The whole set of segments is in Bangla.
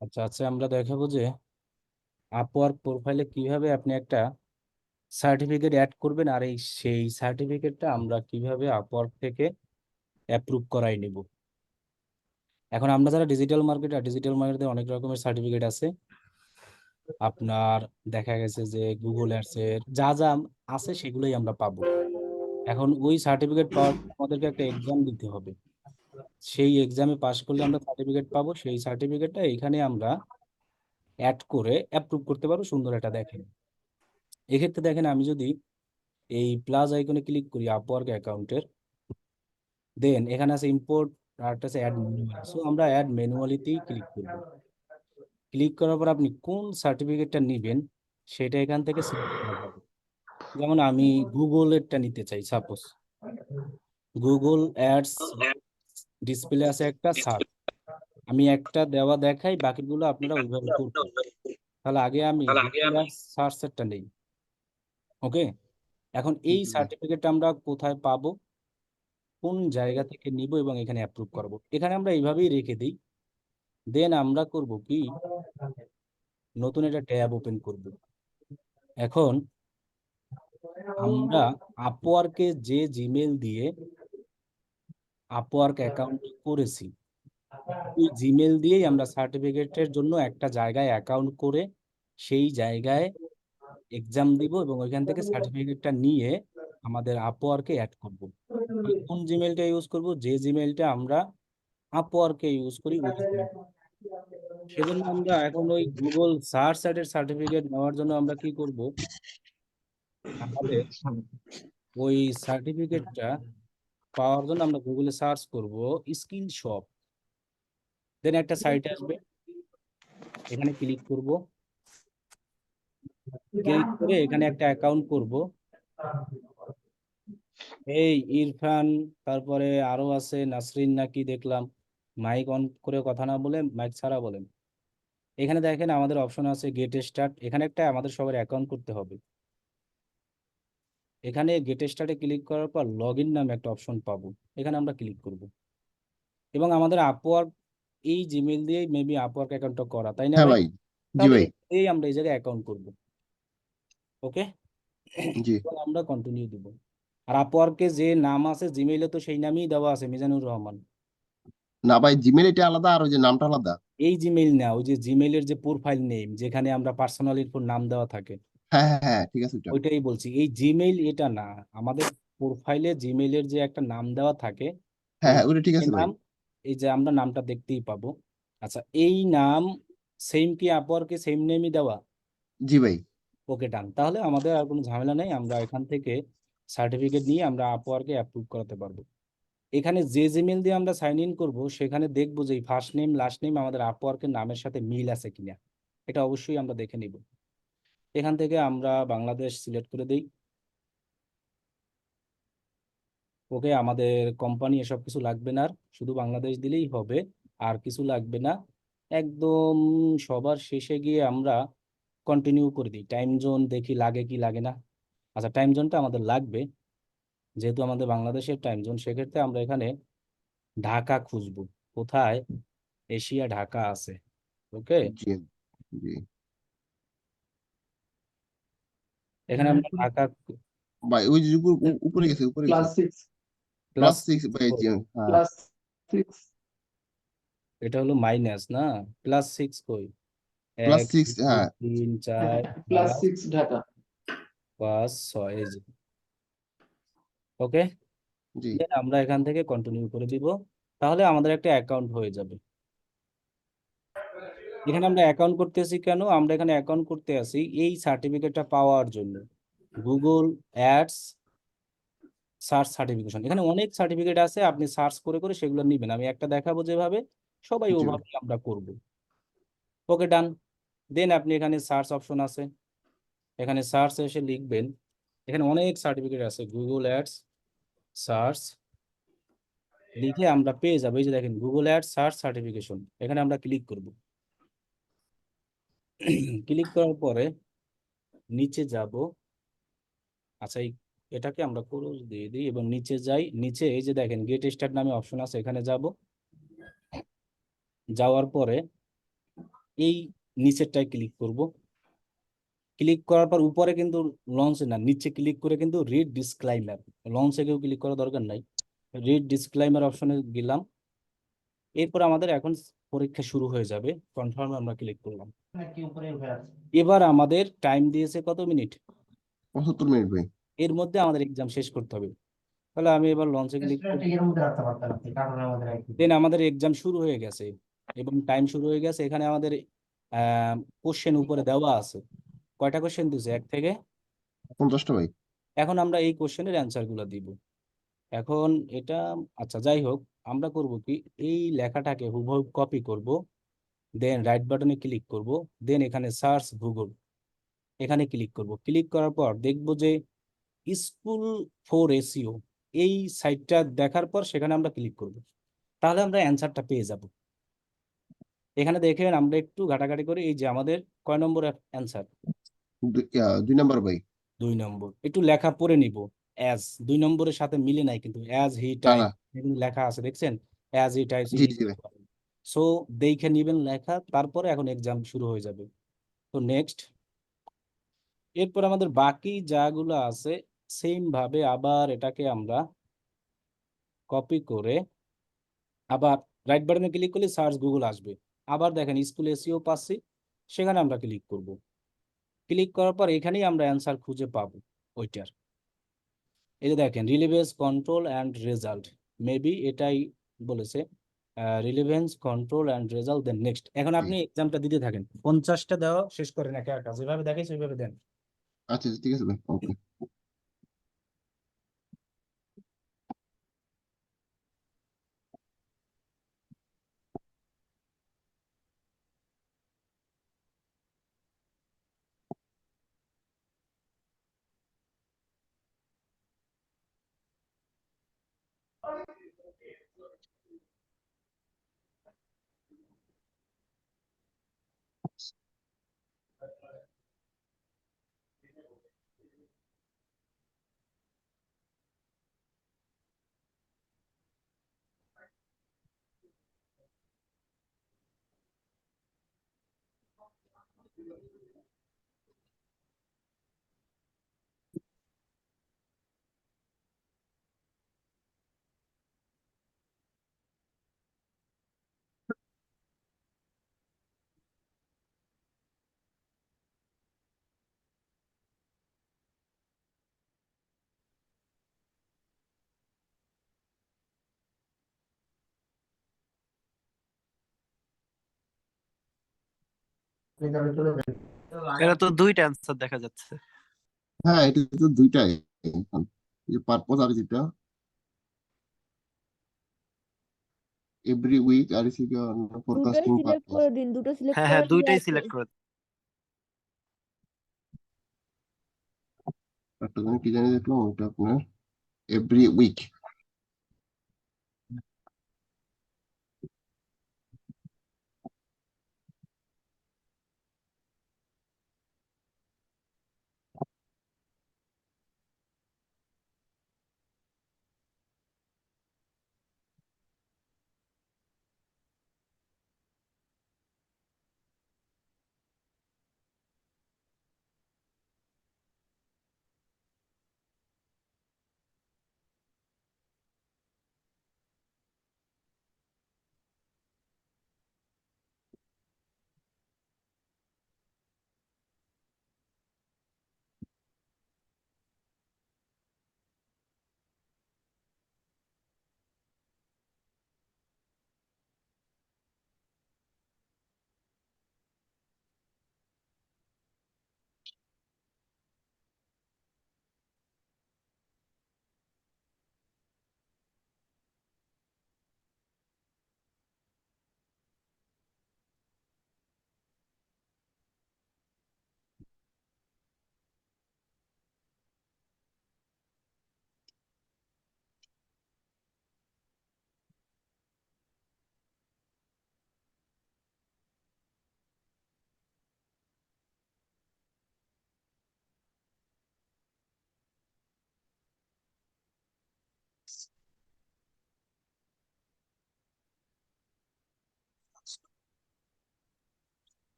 আচ্ছা আচ্ছা, আমরা দেখাবো যে আপওয়ার্ক প্রোফাইলে কিভাবে আপনি একটা সার্টিফিকেট অ্যাড করবেন, আর সেই সার্টিফিকেটটা আমরা কিভাবে আপওয়ার্ক থেকে অ্যাপ্রুভ করাই নেব। এখন আমরা যারা ডিজিটাল মার্কেটে অনেক রকমের সার্টিফিকেট আছে। আপনার দেখা গেছে যে গুগল অ্যাডস এর যা যা আছে সেগুলোই আমরা পাবো। এখন ওই সার্টিফিকেট পাওয়ার জন্য আমাদেরকে একটা এক্সাম দিতে হবে। সেই এক্সামে পাশ করলে আমরা সার্টিফিকেট পাবো। সেই সার্টিফিকেটটা এখানে আমরা অ্যাড করে অ্যাপ্রুভ করতে পারবো। সুন্দর এটা দেখেন, এক্ষেত্রে দেখেন আমি যদি এই প্লাস আইকনে ক্লিক করি আপওয়ার্ক অ্যাকাউন্টের, দেন এখানে আছে ইম্পোর্ট আর একটা আছে অ্যাড ম্যানুয়ালি। সো আমরা অ্যাড ম্যানুয়ালিতেই ক্লিক করব। ক্লিক করার পর আপনি কোন সার্টিফিকেটটা নেবেন সেটা এখান থেকে সিলেক্ট করা যাবে। যেমন আমি গুগলেরটা নিতে চাই, সাপোজ গুগল অ্যাডস ডিসপ্লে আছে একটা সার্চ, আমি একটা দেওয়া দেখাই, বাকিগুলো আপনারা ওইভাবে করবেন। তাহলে আগে আমি গুগল অ্যাডস সার্চেরটা নেই। ওকে, এখন এই জি সার্টিফিকেটটা আমরা কোথায় পাবো, কোন জায়গা থেকে নিব এবং এখানে অ্যাপ্রুভ করব, এখানে আমরা এইভাবেই রেখে দিই। দেন আমরা করব কি, নতুন একটা ট্যাব ওপেন করব। এখন আমরা আপওয়ার্কে যে জিমেল দিয়ে আপওয়ার্ক অ্যাকাউন্ট করেছি, ওই জিমেল দিয়েই আমরা সার্টিফিকেটের জন্য একটা জায়গায় অ্যাকাউন্ট করে সেই জায়গায় এক্সাম দিব এবং ওইখান থেকে সার্টিফিকেটটা নিয়ে আমাদের আপওয়ার্কে অ্যাড করব। কোন জিমেলটা ইউজ করব, যে জিমেলটা আমরা আপওয়ার্কে ইউজ করি ওই জিমেল। সেজন্য আমরা এখন ওই গুগল সার্চ সাইটের সার্টিফিকেট নেওয়ার জন্য আমরা কি করব, আমাদের ওই সার্টিফিকেটটা পাওয়ার জন্য আমরা গুগলে সার্চ করব স্কিল শপ। দেন একটা সাইট আসবে, এখানে ক্লিক করব। ক্লিক করে এখানে একটা অ্যাকাউন্ট করব। এই ইরফান, তারপরে আরো আছে নাসরিন নাকি দেখলাম, মাইক অন করে কথা না বলে মাইক ছাড়া বলেন। এখানে দেখেন আমাদের অপশন আছে গেট স্টার্ট, এখানে একটা আমাদের সবার অ্যাকাউন্ট করতে হবে। এখানে গেট স্টার্টে ক্লিক করার পর লগ ইন নামে একটা অপশন পাবো, এখানে আমরা ক্লিক করব। এবং আমাদের আপওয়ার্ক এই জিমেল দিয়েই মেবি আপওয়ার্ক অ্যাকাউন্টটা করা, তাই না হ্যাঁ ভাই? ভাই। জি তাহলে ভাই। এই আমরা এই জায়গায় অ্যাকাউন্ট করব। ওকে, জি এবং আমরা কন্টিনিউ দিব। আর আপওয়ার্কে যে নাম আছে জিমেইলে তো সেই নামই দেওয়া আছে, মিজানুর রহমান। না ভাই, জিমেল এটা আলাদা আর ওই যে নামটা আলাদা। এই জিমেইল না, ওই যে জিমেইলের যে প্রোফাইল নেম যেখানে আমরা পার্সোনাল ইনফোর নাম দেওয়া থাকে, হ্যাঁ হ্যাঁ হ্যাঁ, ঠিক আছে ওইটা। ওইটাই বলছি। এই জিমেইল এটা না, আমাদের প্রোফাইলে জিমেইলের যে একটা নাম দেওয়া থাকে, হ্যাঁ ওই হ্যাঁ, ওইটা ঠিক এই আছে ভাই। নাম, এই যে আমরা নামটা দেখতেই পাবো। আচ্ছা, এই নাম সেম কি আপওয়ার্কে সেম নেমই দেওয়া? জি ভাই। ওকে, ডান। তাহলে আমাদের আর কোনো ঝামেলা নেই, আমরা এখান থেকে সার্টিফিকেট নিয়ে আমরা আপওয়ার্কে অ্যাপ্রুভ করাতে পারবো। এখানে যে জিমেল দিয়ে আমরা সাইন ইন করবো সেখানে দেখবো যে ফার্স্ট নেম লাস্ট নেম আমাদের আপওয়ার্কের নামের সাথে মিল আছে কিনা, এটা অবশ্যই আমরা দেখে নিব। এখান থেকে আমরা বাংলাদেশ সিলেক্ট করে দিই। ওকে, আমাদের কোম্পানি এসব কিছু লাগবে না, আর শুধু বাংলাদেশ দিলেই হবে, আর কিছু লাগবে না। একদম সবার শেষে গিয়ে আমরা কন্টিনিউ করে দিই। টাইম জোন দেখি লাগে কি লাগে না। আচ্ছা, টাইম জোনটা আমাদের লাগবে, যেহেতু আমাদের বাংলাদেশের টাইম জোন, সেক্ষেত্রে আমরা এখানে ঢাকা খুঁজবো। কোথায়? এশিয়া ঢাকা আছে। ওকে, জি জি এখানে আমরা ঢাকা ভাই, ওই যে উপরে গেছে, উপরে গেছে। ক্লাস সিক্স প্লাস, +6 ভাই, জি হ্যাঁ। ক্লাস সিক্স এটা হলো মাইনাস না, +6 কই? এক +6, দুই হ্যাঁ। তিন চার ক্লাস পাঁচ সিক্স ঢাকা। পাঁচ ছয়, এই যে। ওকে, জি আমরা এখান থেকে কন্টিনিউ করে দিব। তাহলে আমাদের একটা অ্যাকাউন্ট হয়ে যাবে। এখানে আমরা অ্যাকাউন্ট করতেছি কেন? আমরা এখানে অ্যাকাউন্ট করতে আছি এই সার্টিফিকেটটা পাওয়ার জন্য। গুগল অ্যাডস সার্চ সার্টিফিকেশন, এখানে অনেক সার্টিফিকেট আছে, আপনি সার্চ করে করে সেগুলো নিবেন। আমি একটা দেখাবো যেভাবে, সবাই জি ভাই। ওভাবে আমরা করব। ওকে, ডান। দেন আপনি এখানে সার্চ অপশন আছে, এখানে সার্চ এসে লিখবেন। এখানে অনেক সার্টিফিকেট আছে, গুগল অ্যাডস সার্চ লিখে আমরা পেয়ে যাবো। এই যে দেখেন গুগল অ্যাডস সার্চ সার্টিফিকেশন, এখানে আমরা ক্লিক করব। ক্লিক করার পরে নিচে যাব। আচ্ছা, এটাকে আমরা ক্লোজ দিয়ে দিই এবং নিচে যাই। নিচে এই যে দেখেন গেট স্টার্ট নামে অপশন আছে, এখানে যাব। যাওয়ার পরে এই নিচেরটায় ক্লিক করব। ক্লিক করার পর উপরে কিন্তু লঞ্চে না, নিচে ক্লিক করে কিন্তু রিড ডিসক্লাইমার, লঞ্চে কেউ ক্লিক করার দরকার নাই। রিড ডিসক্লাইমার অপশনে গেলাম। এরপর আমাদের এখন পরীক্ষা শুরু হয়ে যাবে, কনফার্ম আমরা ক্লিক করলাম। এবার আমাদের টাইম দিয়েছে কত মিনিট, 75 মিনিট ভাই। এর মধ্যে আমাদের এক্সাম শেষ করতে হবে। তাহলে আমি এবার লঞ্চে ক্লিক করি, দেন আমাদের এক্সাম শুরু হয়ে গেছে এবং টাইম শুরু হয়ে গেছে। এখানে আমাদের কোশ্চেন উপরে দেওয়া আছে, কয়টা কোশ্চেন দিয়েছে, 1 থেকে। 50টা ভাই। এখন আমরা এই কোশ্চেনের অ্যান্সার গুলো দিব। এখন এটা, আচ্ছা যাই হোক, আমরা করব কি, এই লেখাটাকে হুবহু কপি করব, দেন রাইট বাটনে ক্লিক করব, দেন এখানে সার্চ গুগল, এখানে ক্লিক করব। ক্লিক করার পর দেখব যে স্কুল ফর এসইও, এই সাইটটা দেখার পর সেখানে আমরা ক্লিক করব, তাহলে আমরা অ্যান্সারটা পেয়ে যাব। এখানে দেখেন আমরা একটু ঘাটাঘাটি করি, এই যে আমাদের কয় নম্বর অ্যান্সার, 2 নাম্বার ভাই। 2 নম্বর। একটু লেখা পড়ে নিব। অ্যাজ 2 নম্বরের সাথে মিলে নাই কিন্তু, অ্যাজ হি না টাইপ না। লেখা আছে, দেখছেন, as he types G in. জি ভাই। সো দেখে নিবেন লেখা, তারপরে এখন এক্সাম শুরু হয়ে যাবে। তো নেক্সট, এরপর আমাদের বাকি যাগুলো আছে সেম ভাবে আবার এটাকে আমরা কপি করে আবার রাইট বাটনে ক্লিক করলে সার্চ গুগল আসবে। আবার দেখেন স্কুল এসইও পাচ্ছি, সেখানে আমরা ক্লিক করব। ক্লিক করার পর এখানেই আমরা অ্যান্সার খুঁজে পাবো ওইটার। এই যে দেখেন relevance control and result, maybe এটাই বলেছে, relevance control and result, then next. এখন জি। আপনি এক্সামটা দিতে থাকেন, 50টা দেওয়া শেষ করেন একা একা, যেভাবে দেখাইছে ওইভাবে দেন। আচ্ছা আচ্ছা, ঠিক আছে ভাই, ওকে। এরা তো দুইটা অ্যান্সার দেখা যাচ্ছে। হ্যাঁ, এটা তো দুইটাই এখন। এই যে পারপোজ আর যেটা এভরি উইক আর এসি দুটোই ফোরকাস্টিং সিলেক্ট পারপোজ। করে দিন, দুটো সিলেক্ট হ্যাঁ করে হ্যাঁ, দিয়ে দুইটাই আছে। সিলেক্ট করে। একটা জানি কি জানি দেখলাম, ওটা আপনার এভরি উইক।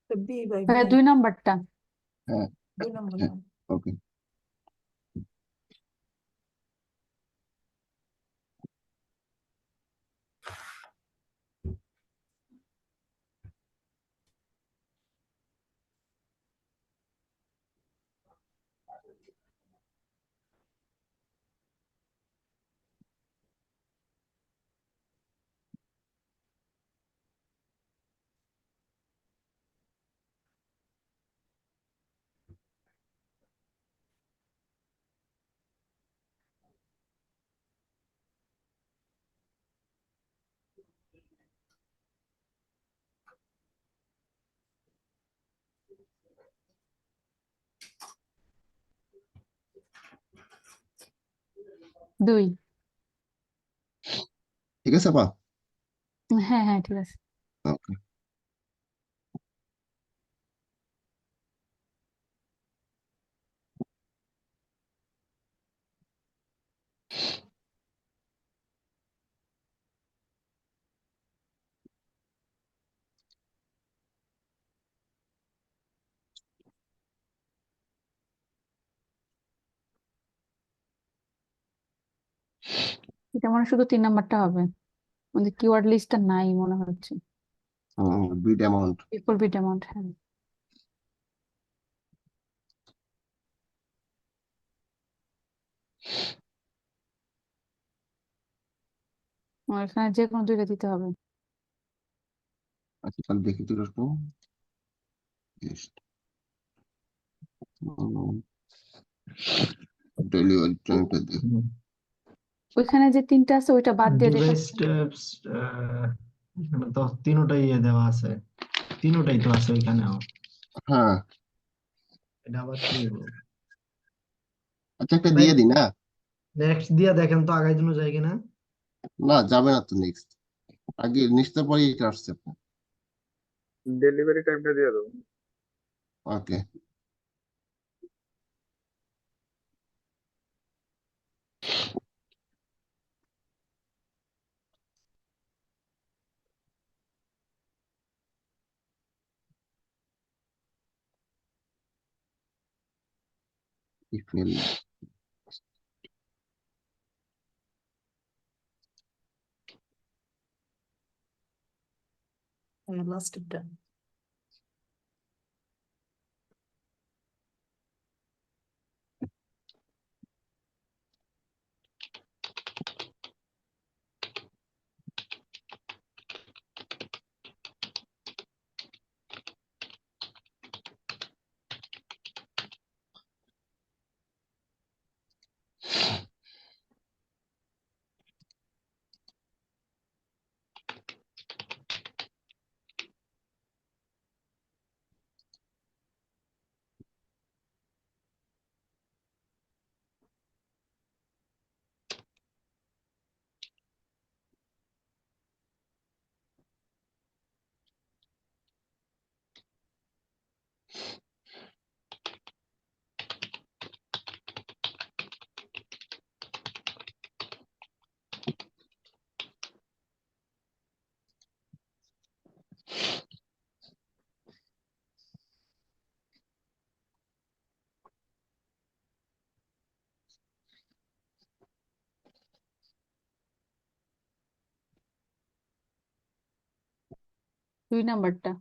বি বাই ভাইয়া 2 নাম্বারটা। হ্যাঁ 2 নম্বর হ্যাঁ ওকে দুই। ঠিক আছে আপা হ্যাঁ হ্যাঁ ঠিক আছে। ওকে এটা মনে হয় শুধু 3 নাম্বারটা হবে, আমাদের কিওয়ার্ড লিস্টটা নাই মনে হচ্ছে। Bid amount before bid amount, হ্যাঁ। আর এখানে যে কোনো দুইটা দিতে হবে। আচ্ছা তাহলে দেখি তো এরকম ডেলিভারি টাইমটা দেখি ওইখানে যে 3টা আছে ওইটা বাদ দিয়ে যেটা ডিভাইস স্টেপস এখানে তো তিনোটাই দেওয়া আছে, তিনোটাই তো আছে ওইখানেও। হ্যাঁ এটা আবার কি হলো? আচ্ছা একটা ভাই দিয়ে দিই না নেক্সট দিয়া দেখেন তো আগাই জন্য যায় কিনা। না যাবে না তো নেক্সট আগে নিশ্চিত পরে এটা আসছে ডেলিভারি টাইমটা দিয়ে দেবো। ওকে ইফেল লাস্টেরটা। দুই নাম্বারটা।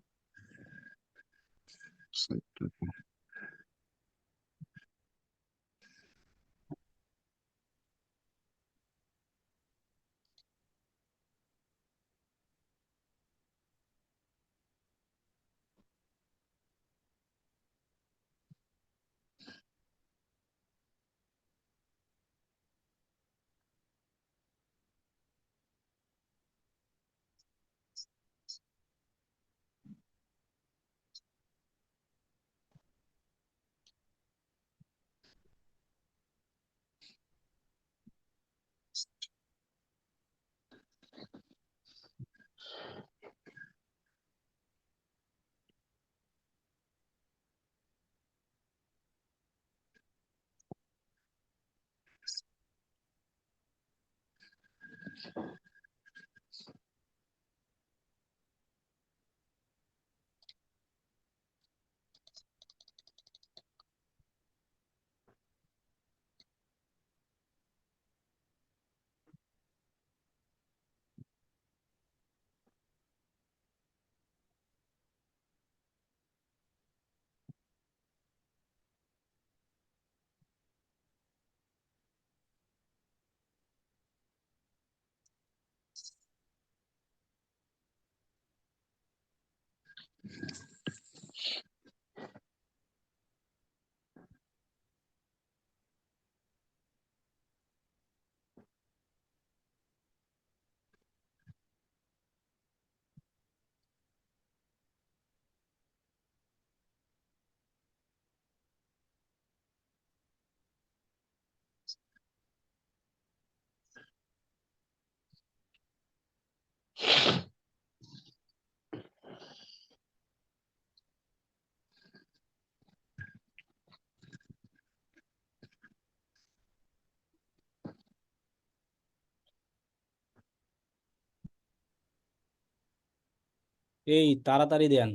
এই তাড়াতাড়ি দেন,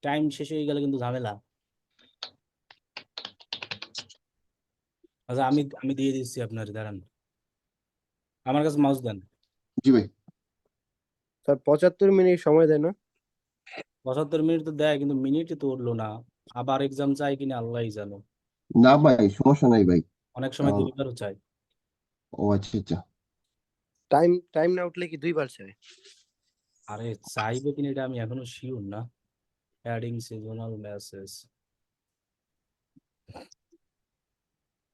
টাইম শেষ হয়ে গেলে কিন্তু ঝামেলা। আচ্ছা আমি আমি দিয়ে দিচ্ছি আপনার, দাঁড়ান, আমার কাছে মাউস দেন। জি ভাই। স্যার 75 মিনিট সময় দেয় না? 75 মিনিট তো দেয়, কিন্তু মিনিটই তো উঠলো না। আবার এক্সাম চাই কিনা আল্লাহই জানো। না ভাই, সমস্যা নাই ভাই। অনেক সময় আহ, দুইবারও চাই। ও আচ্ছা আচ্ছা। টাইম টাইম না উঠলে কি 2 বার চাই? আরে চাইবে কিনা এটা আমি এখনো শিওর না। অ্যাডিং সিজনাল মেসেজ,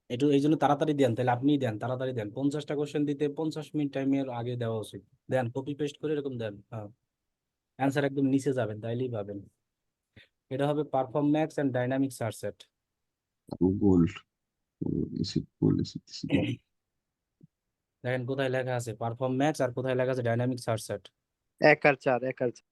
একটু এই জন্য তাড়াতাড়ি দেন, তাহলে আপনিই দেন, তাড়াতাড়ি দেন। 50টা কোশ্চেন দিতে 50 মিনিট টাইমের আগে দেওয়া উচিত। দেন, কপি পেস্ট করে এরকম দেন। হ্যাঁ, অ্যান্সার একদম নিচে যাবেন, তাইলেই পাবেন। এটা হবে perform max and dynamic search set. Gold, acid gold, acid. দেখেন কোথায় লেখা আছে পারফর্ম ম্যাক্স আর কোথায় লেখা আছে ডাইনামিক সার্চ সেট। 1 আর 4, 1 আর 4।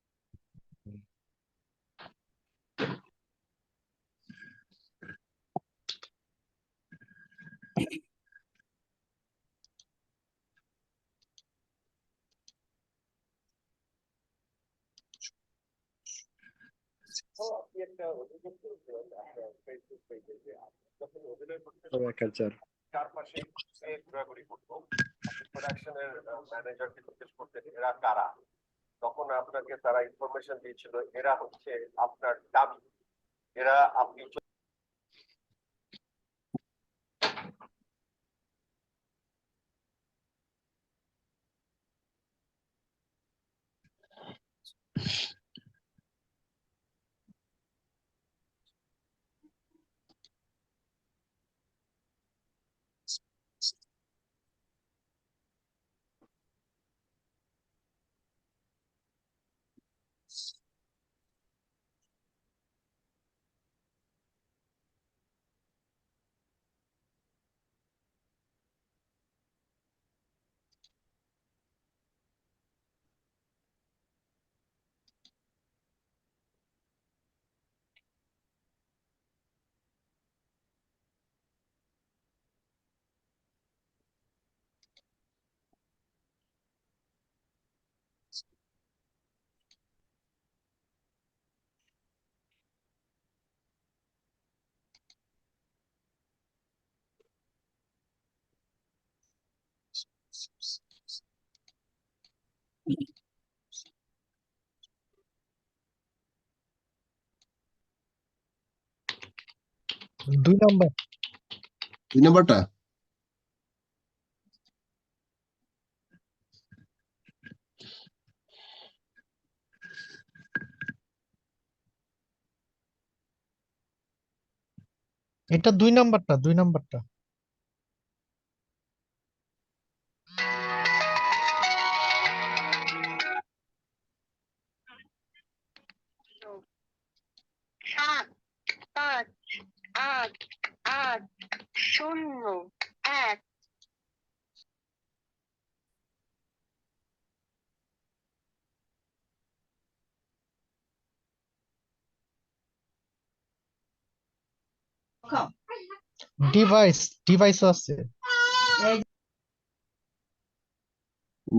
1 আর 4। চারপাশে ঘোরাঘুরি করতো, প্রোডাকশনের ম্যানেজারকে জিজ্ঞেস করতেন এরা কারা, তখন আপনাকে তারা ইনফরমেশন দিয়েছিল এরা হচ্ছে আপনার দাবি, এরা আপনি দুই নম্বর। 2 নম্বরটা। এটা 2 নম্বরটা, 2 নম্বরটা। সাত, পাঁচ, আট, আট, শূন্য, এক। ডিভাইস, ডিভাইসও আছে।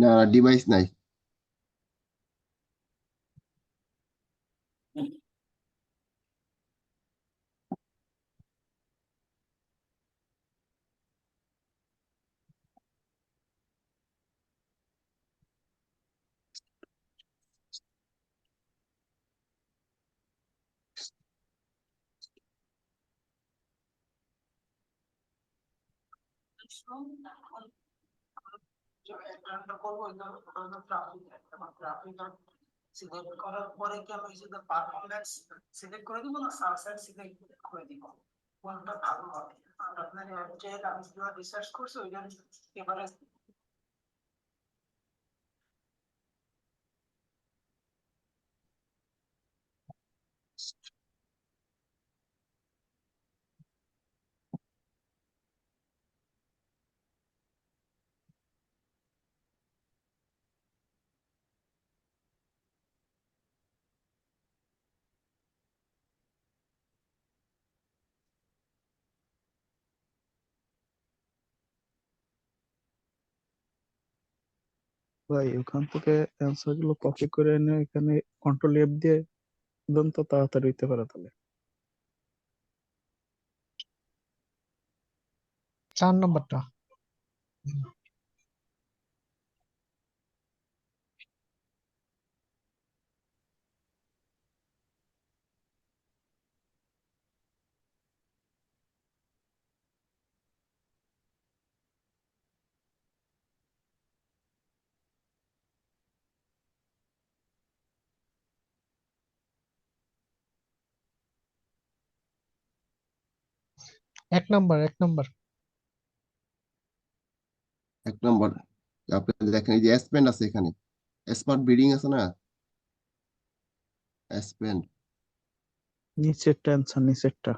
না, ডিভাইস নাই। সিলেক্ট করার পরে কি আমি শুধু পারফরম্যান্স সিলেক্ট করে দিব না সাবসেট সিলেক্ট করে দিব, কোনটা ভালো হবে? আর আপনার অ্যাডজেক্ট আমি যেটা রিসার্চ করছি ওইটা এবারে ভাই ওখান থেকে অ্যান্সার গুলো কপি করে এনে এখানে কন্ট্রোল এফ দিয়ে দেন তো তাড়াতাড়ি হইতে পারে তাহলে। 4 নম্বরটা। 1 নম্বর 1 নম্বর। 1 নম্বর আপনি দেখেন এই যে স্পেন্ড আছে এখানে, স্মার্ট বিডিং আছে না, স্পেন্ড। নিচেরটা অ্যান্সার, নিচেরটা।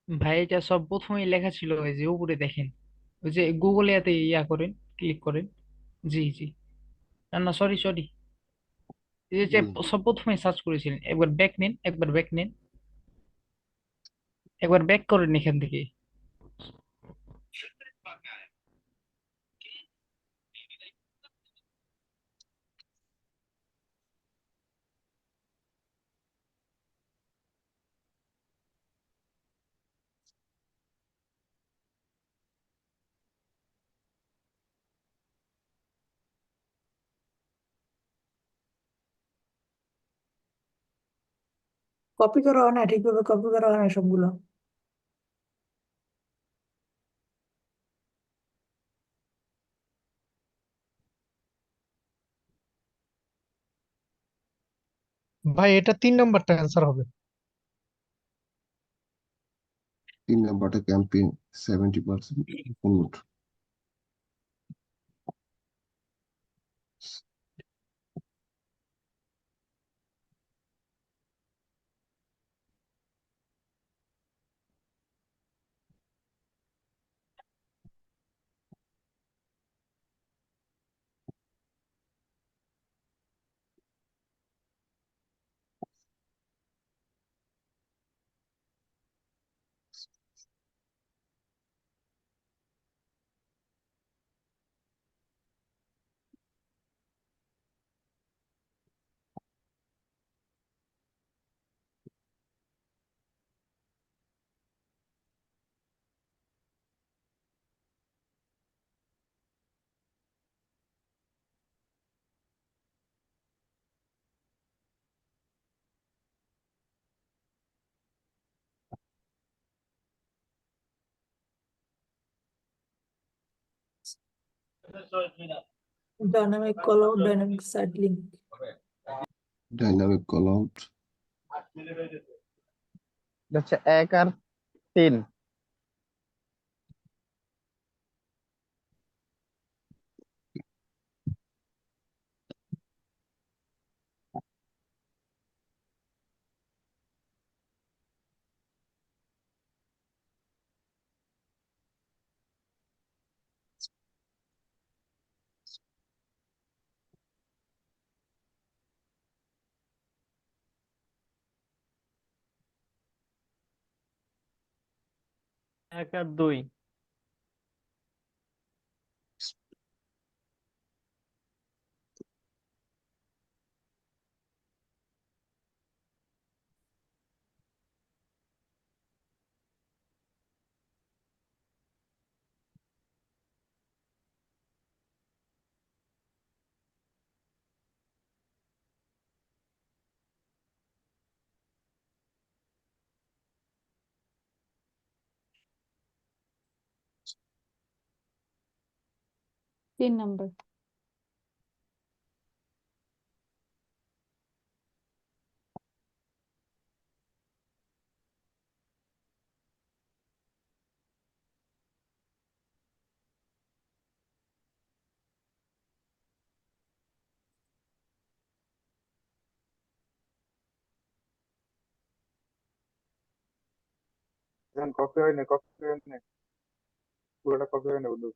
ভাই এটা সব প্রথমেই লেখা ছিল, ওই যে উপরে দেখেন, ওই যে গুগলে এতে ইয়া করেন, ক্লিক করেন। জি জি। না না, সরি সরি, এই যে বলেন। সব প্রথমে সার্চ করেছিলেন, একবার ব্যাক নিন, একবার ব্যাক নিন, একবার ব্যাক করেন এখান থেকে। কপি করা হয় না, ঠিকভাবে কপি করা হয় না সবগুলো। ভাই এটা 3 নম্বরটা অ্যান্সার হবে। 3 নম্বরটা ক্যাম্পেইন 70% উন্নত। Dynamic call out, dynamic side link. Dynamic call out, এটা হচ্ছে 1 আর 3। এক আর দুই। 3 নাম্বার। কপি হয় না, কপি হয় না, পুরোটা কপি হয় না বন্ধু।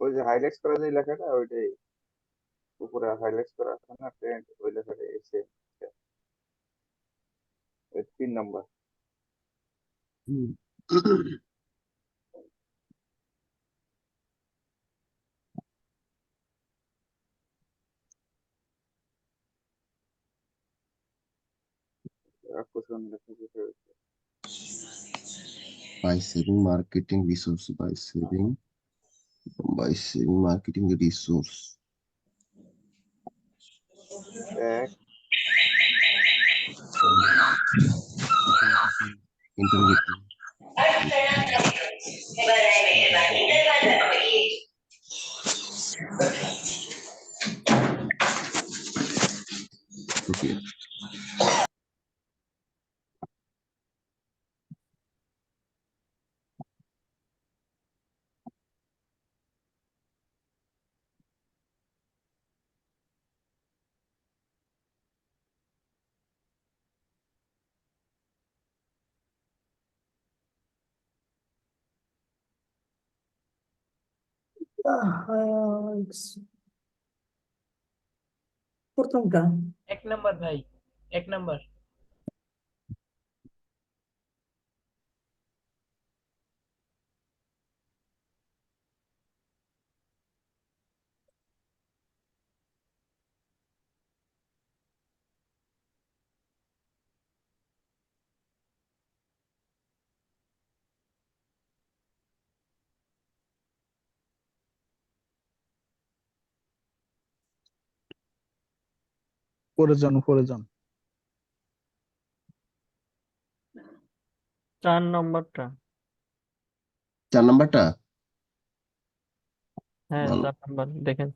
ওই যে হাইলাইটস করা যে লেখাটা ওইটাই উপরে হাইলাইটস করা আছে না, প্রিন্ট ওই লেখাটা এসে 3 নাম্বার। কোশ্চেন লেখা যেটা by saving marketing resource, by saving marketing resource. 1 Internet. Okay. প্রথমটা 1 নাম্বার ভাই, 1 নাম্বার। উপরে যান, উপরে যান। 4 নম্বরটা। 4 নাম্বারটা হ্যাঁ, ভালো। 4 নম্বর দেখেন।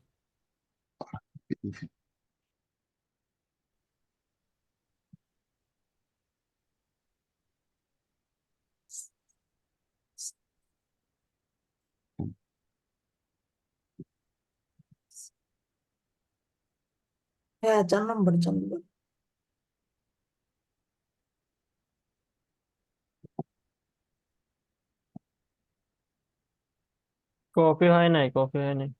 হ্যাঁ, 4 নম্বর, 4 নম্বর। কপি হয় নাই, কপি হয় নাই।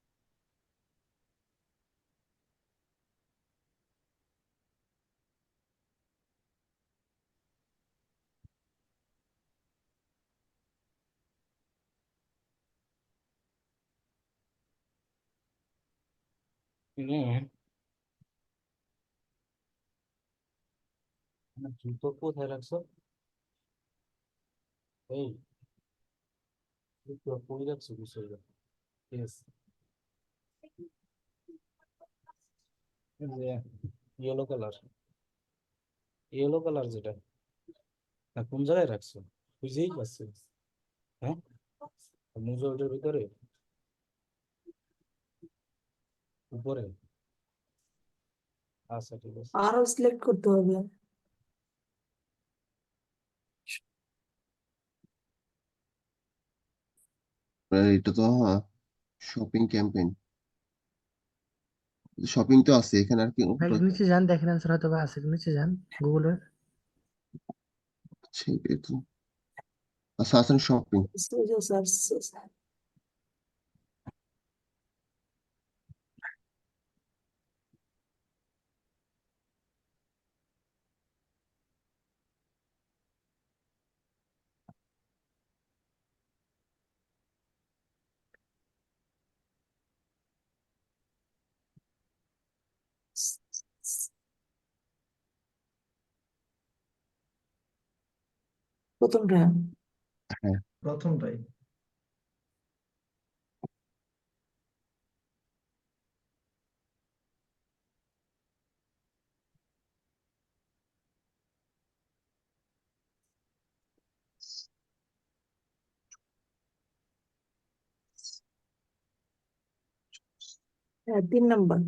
জুতো কোথায় রাখছো? এই কই যাচ্ছ বিষয়টা? Yes. ইয়েলো কালার যেটা, না কোন জায়গায় রাখছো? বুঝেই পাচ্ছি। হ্যাঁ, মুজো ওটার ভিতরে উপরে। আচ্ছা ঠিক আছে। আরো সিলেক্ট করতে হবে। এটা তো শপিং ক্যাম্পেইন, শপিং তো আছে এখানে, আর কি ভাই নিচে যান, দেখেন অ্যান্সার হয়তো বা আছে, নিচে যান গুগলের। আছে এটা। আচ্ছা আসেন শপিং। প্রথমটা। হ্যাঁ, প্রথমটাই। হ্যাঁ, 3 নম্বর।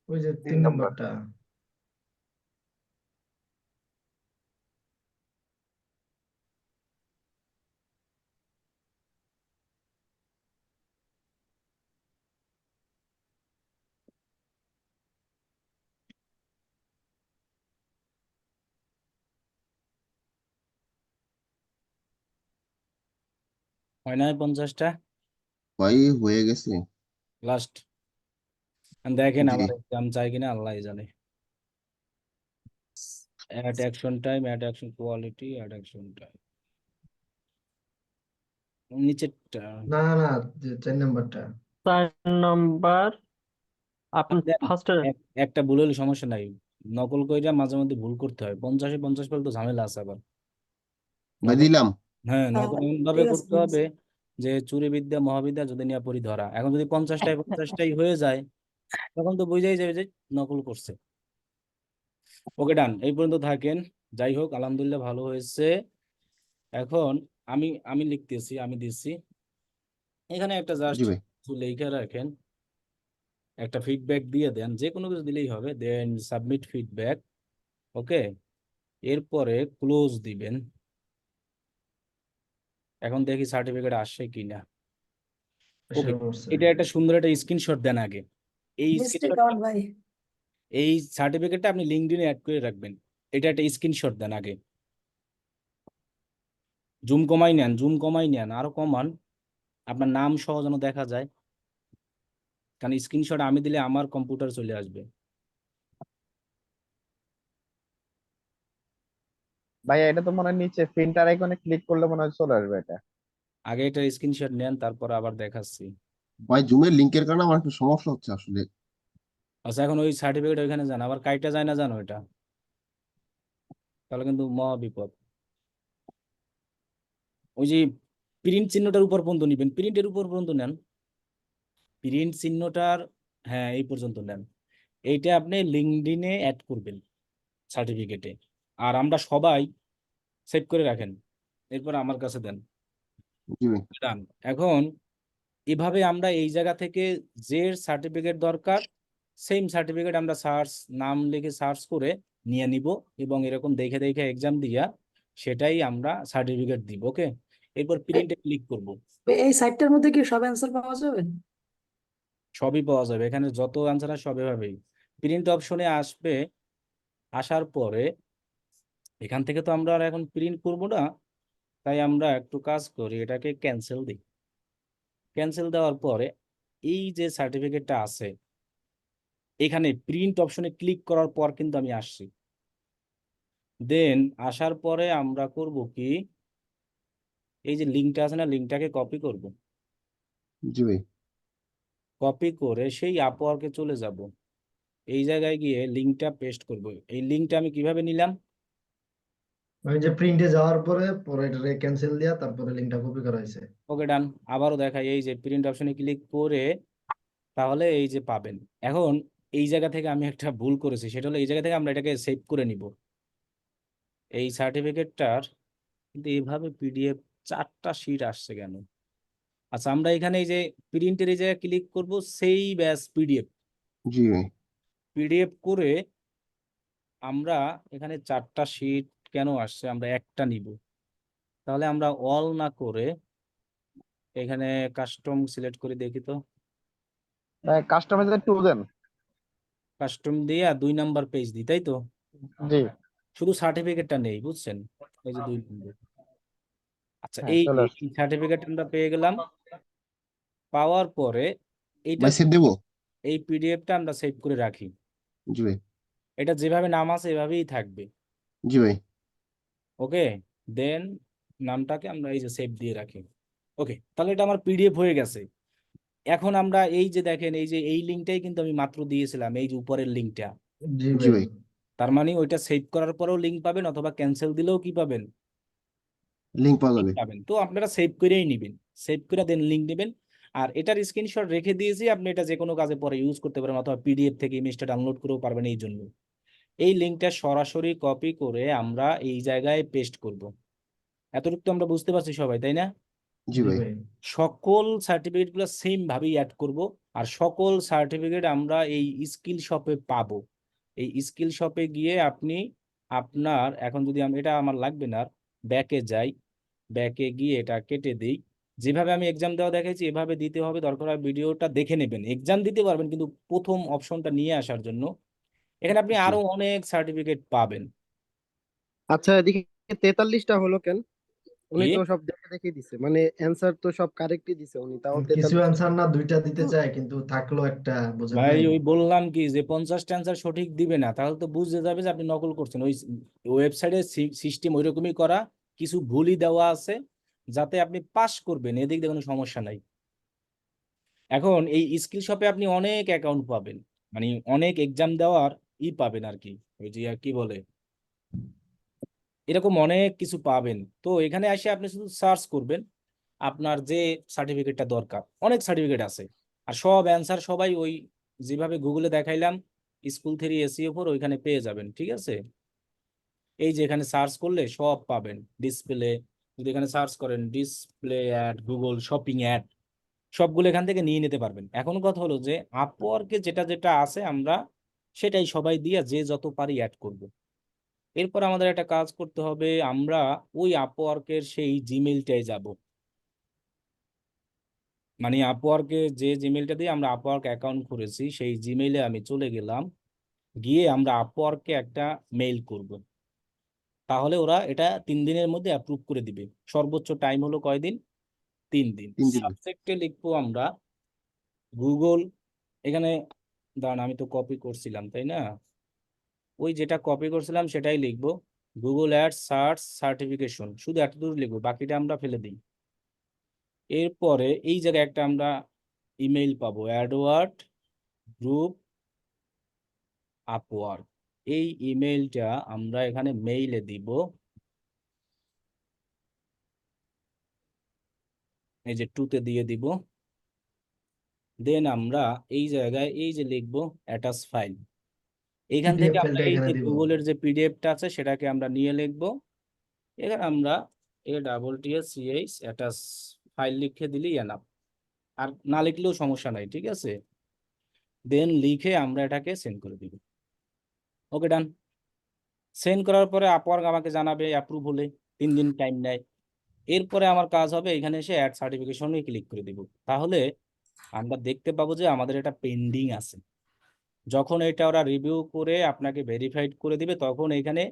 ওই যে 3 3 নম্বর। নম্বরটা। হয় না 50টা? ভাই হয়ে গেছে। লাস্ট দেখেন জি আমার এক্সাম চাই কিনা আল্লাহ জানে। Add action time, add action quality, add action time নিচেরটা। না না না, যে 4 নম্বরটা। 4 নম্বর আপনি দেন, ফার্স্টে। একটা ভুল হলে সমস্যা নাই, নকল কইরা মাঝে মধ্যে ভুল করতে হয়। 50-50 পেলে তো ঝামেলা আছে আবার। ভাই নকল, দিলাম। হ্যাঁ হ্যাঁ, নকল এমন ভাবে ঠিক আছে, করতে হবে যে চুরি বিদ্যা মহাবিদ্যা যদি নিয়ে পড়ি ধরা। এখন যদি 50টায় হয়ে যায় তখন তো বুঝাই যাবে যে নকল করছে। ওকে ডান, এই পর্যন্ত থাকেন। যাই হোক আলহামদুলিল্লাহ ভালো হয়েছে। এখন আমি আমি লিখতেছি, আমি দিচ্ছি এখানে একটা জি জাস্ট ভাই। লেখা রাখেন, একটা ফিডব্যাক দিয়ে দেন, যে কোনো কিছু দিলেই হবে। দেন সাবমিট ফিডব্যাক। ওকে, এরপরে ক্লোজ দিবেন। এখন দেখি সার্টিফিকেট আসছে কিনা। এসে ওকে, পড়ছে। এটা একটা সুন্দর একটা স্ক্রিনশট দেন আগে। এই মিস্টেক স্ক্রিনশটটা, আমার ভাই। এই সার্টিফিকেটটা আপনি লিঙ্কডইনে অ্যাড করে রাখবেন। এটা একটা স্ক্রিনশট দেন আগে। জুম কমাই নেন, জুম কমাই নেন, আরো কমান, আপনার নাম সহ যেন দেখা যায়। কারণ স্ক্রিনশট আমি দিলে আমার কম্পিউটার চলে আসবে। ভাইয়া এটা তো মনে হয় নিচে প্রিন্টার আইকনে ক্লিক করলে মনে হয় চলে আসবে এটা। আগে এটার স্ক্রিনশট নেন, তারপর আবার দেখাচ্ছি। ভাই জুমের লিঙ্কের কারণে আমার একটু সমস্যা হচ্ছে আসলে। আচ্ছা, এখন ওই সার্টিফিকেট ওইখানে যান, আবার কাইটা যায় না জানো এটা, তাহলে কিন্তু মহা বিপদ। ওই যে প্রিন্ট চিহ্নটার উপর পর্যন্ত নিবেন, প্রিন্টের উপর পর্যন্ত নেন, প্রিন্ট চিহ্নটার, হ্যাঁ এই পর্যন্ত নেন। এইটা আপনি লিঙ্কডইনে অ্যাড করবেন সার্টিফিকেটে। আর আমরা সবাই সেভ করে রাখেন, এরপর আমার কাছে দেন। জি ভাই। ডান। এখন এভাবে আমরা এই জায়গা থেকে যে সার্টিফিকেট দরকার সেম সার্টিফিকেট আমরা নাম লিখে সার্চ করে নিয়ে নিব, এবং এরকম দেখে দেখে এক্সাম দিয়া সেটাই আমরা সার্টিফিকেট দিব। ওকে, এরপর প্রিন্টে ক্লিক করব। এই সাইটটার মধ্যে কি সব অ্যান্সার পাওয়া যাবে? সবই পাওয়া যাবে, এখানে যত অ্যান্সার আছে সব এভাবেই। প্রিন্ট অপশনে আসবে, আসার পরে এখান থেকে তো আমরা আর এখন প্রিন্ট করব না, তাই আমরা একটু কাজ করি, এটাকে ক্যান্সেল দিই। ক্যান্সেল দেওয়ার পরে এই যে সার্টিফিকেটটা আছে এখানে প্রিন্ট অপশনে ক্লিক করার পর কিন্তু আমি আসছি। দেন আসার পরে আমরা করব কি, এই যে লিঙ্কটা আছে না, লিঙ্কটাকে কপি করব। জি ভাই। কপি করে সেই আপওয়ার্কে চলে যাব, এই জায়গায় গিয়ে লিঙ্কটা পেস্ট করব। এই লিঙ্কটা আমি কিভাবে নিলাম? ওই যে প্রিন্টে যাওয়ার পরে পরে এটারে ক্যান্সেল দিয়া তারপরে লিঙ্কটা কপি করা হয়েছে। ওকে ডান। আবারও দেখাই, এই যে প্রিন্ট অপশনে ক্লিক করে তাহলে এই যে পাবেন। এখন এই জায়গা থেকে আমি একটা ভুল করেছি, সেটা হলো এই জায়গা থেকে আমরা এটাকে সেভ করে নিব। এই সার্টিফিকেটটার কিন্তু এইভাবে পিডিএফ 4টা শিট আসছে কেন? আচ্ছা, আমরা এখানে এই যে প্রিন্টের এই জায়গায় ক্লিক করব, সেই ব্যাস পিডিএফ। জি ভাই। পিডিএফ করে আমরা এখানে 4টা শিট কেন আসছে, আমরা একটা নিব। তাহলে আমরা অল না করে এখানে কাস্টম সিলেক্ট করে দেখি তো। কাস্টমাইজার 2 দেন। কাস্টম দিয়ে 2 নাম্বার পেজ দিই, তাই তো? জি, শুধু সার্টিফিকেটটা নেই, বুঝছেন? এই যে 2 নম্বর। আচ্ছা, হ্যাঁ এই চলে আসছে। সার্টিফিকেট আমরা পেয়ে গেলাম। পাওয়ার পরে এইটা ভাই সেভ দেবো? এই পিডিএফটা আমরা সেভ করে রাখি। জি ভাই। এটা যেভাবে নাম আছে এভাবেই থাকবে। জি ভাই। ওকে, দেন নামটাকে আমরা এই যে সেভ দিয়ে রাখি। ওকে, তাহলে এটা আমার পিডিএফ হয়ে গেছে। এখন আমরা এই যে দেখেন, এই যে এই লিঙ্কটাই কিন্তু আমি মাত্র দিয়েছিলাম, এই যে উপরের লিঙ্কটা। জি জি ভাই। ভাই। তার মানে ওইটা সেভ করার পরেও লিঙ্ক পাবেন, অথবা ক্যান্সেল দিলেও কি পাবেন? লিঙ্ক পাওয়া লিঙ্ক যাবে। পাবেন। তো আপনারা সেভ করেই নেবেন, সেভ করে দেন লিঙ্ক নেবেন। আর এটার স্ক্রিনশট রেখে দিয়েছি, আপনি এটা যে কোনো কাজে পরে ইউজ করতে পারেন, অথবা পিডিএফ থেকে ইমেজটা ডাউনলোড করেও পারবেন। এই জন্য এই লিঙ্কটা সরাসরি কপি করে আমরা এই জায়গায় পেস্ট করব। এতটুকু তো আমরা বুঝতে পারছি সবাই, তাই না? জি জি ভাই। ভাই। সকল সার্টিফিকেটগুলো সেম ভাবেই অ্যাড করব। আর সকল সার্টিফিকেট আমরা এই স্কিল শপে পাবো। এই স্কিল শপে গিয়ে আপনি আপনার, এখন যদি আমি এটা আমার লাগবে না, ব্যাকে যাই, ব্যাকে গিয়ে এটা কেটে দিই। যেভাবে আমি এক্সাম দেওয়া দেখাইছি এভাবে দিতে হবে, দরকার হয় ভিডিওটা দেখে নেবেন। এক্সাম দিতে পারবেন, কিন্তু প্রথম অপশনটা নিয়ে আসার জন্য এখানে আপনি জি। আরো অনেক সার্টিফিকেট পাবেন। আচ্ছা, এদিকে 43টা হলো কেন? উনি কি তো সব দেখে দেখে দিছে, মানে অ্যান্সার তো সব কারেক্টই দিছে উনি, তাও কিছু 43। অ্যান্সার না 2টা দিতে চায় কিন্তু থাকলো একটা, বুঝেন ভাই, নাই? ওই বললাম কি যে 50টা অ্যান্সার সঠিক দিবে না, তাহলে তো বুঝতে যাবে যে আপনি নকল করছেন। ওই ওয়েবসাইটের সিস্টেম ওইরকমই করা, কিছু ভুলই দেওয়া আছে যাতে আপনি পাস করবেন, এদিক দিয়ে কোনো সমস্যা নাই। এখন এই স্কিল শপে আপনি অনেক অ্যাকাউন্ট পাবেন, মানে অনেক এক্সাম দেওয়ার পাবেন আর কি, ওই যে কি বলে, এরকম অনেক কিছু পাবেন। তো এখানে এসে আপনি শুধু সার্চ করবেন আপনার যে সার্টিফিকেটটা দরকার। অনেক সার্টিফিকেট আছে, আর সব অ্যান্সার সবাই ওই যেভাবে গুগলে দেখাইলাম স্কুল 3 SEO 4 ওইখানে পেয়ে যাবেন, ঠিক আছে? এই যে এখানে সার্চ করলে সব পাবেন। ডিসপ্লে, যদি এখানে সার্চ করেন display ad, Google shopping ad, সবগুলো এখান থেকে নিয়ে নিতে পারবেন। এখন কথা হলো যে আপওয়ার্কে যেটা যেটা আছে আমরা সেটাই সবাই দিয়ে যে যত পারি অ্যাড করব। এরপর আমাদের একটা কাজ করতে হবে, আমরা ওই আপওয়ার্কের সেই জিমেইলটাই যাব। মানে আপওয়ার্কে যে জিমেইলটা দিয়ে আমরা আপওয়ার্ক অ্যাকাউন্ট করেছি সেই জিমেইলে আমি চলে গেলাম, গিয়ে আমরা আপওয়ার্ককে একটা মেইল করব। তাহলে ওরা এটা 3 দিনের মধ্যে অ্যাপ্রুভ করে দিবে। সর্বোচ্চ টাইম হলো কয়দিন? 3 দিন। 3 দিন। সাবজেক্টে লিখবো আমরা গুগল, এখানে দাঁড়ান আমি তো কপি করছিলাম, তাই না? ওই যেটা কপি করছিলাম সেটাই লিখবো, গুগল অ্যাড সার্চ সার্টিফিকেশন, শুধু এতদূর লিখবো, বাকিটা আমরা ফেলে দিই। এরপরে এই জায়গায় একটা আমরা ইমেইল পাবো, অ্যাডওয়ার্ড গ্রুপ আপওয়ার্ক। এই ইমেইলটা আমরা এখানে মেইলে দিব, এই যে 2 তে দিয়ে দিব। দেন আমরা এই জায়গায় এই যে লিখবো অ্যাটাচ ফাইল, এইখান পিডিএফ থেকে আমরা ফাইলটা এই এখানে যে দিব। গুগলের যে পিডিএফটা আছে সেটাকে আমরা নিয়ে লিখবো। এখানে আমরা ATTCH অ্যাটাচ ফাইল লিখে দিলেই এনাফ, আর না লিখলেও সমস্যা নাই, ঠিক আছে? দেন লিখে আমরা এটাকে সেন্ড করে দিব। ওকে ডান। সেন্ড করার পরে আপওয়ার্ক আমাকে জানাবে অ্যাপ্রুভ হলে, 3 দিন টাইম নেয়। এরপরে আমার কাজ হবে এখানে এসে অ্যাড সার্টিফিকেশনে ক্লিক করে দিব। তাহলে আমরা দেখতে পাবো যে আমাদের এটা পেন্ডিং আছে। যখন এটা ওরা রিভিউ করে আপনাকে ভেরিফাইড করে দিবে, তখন এখানে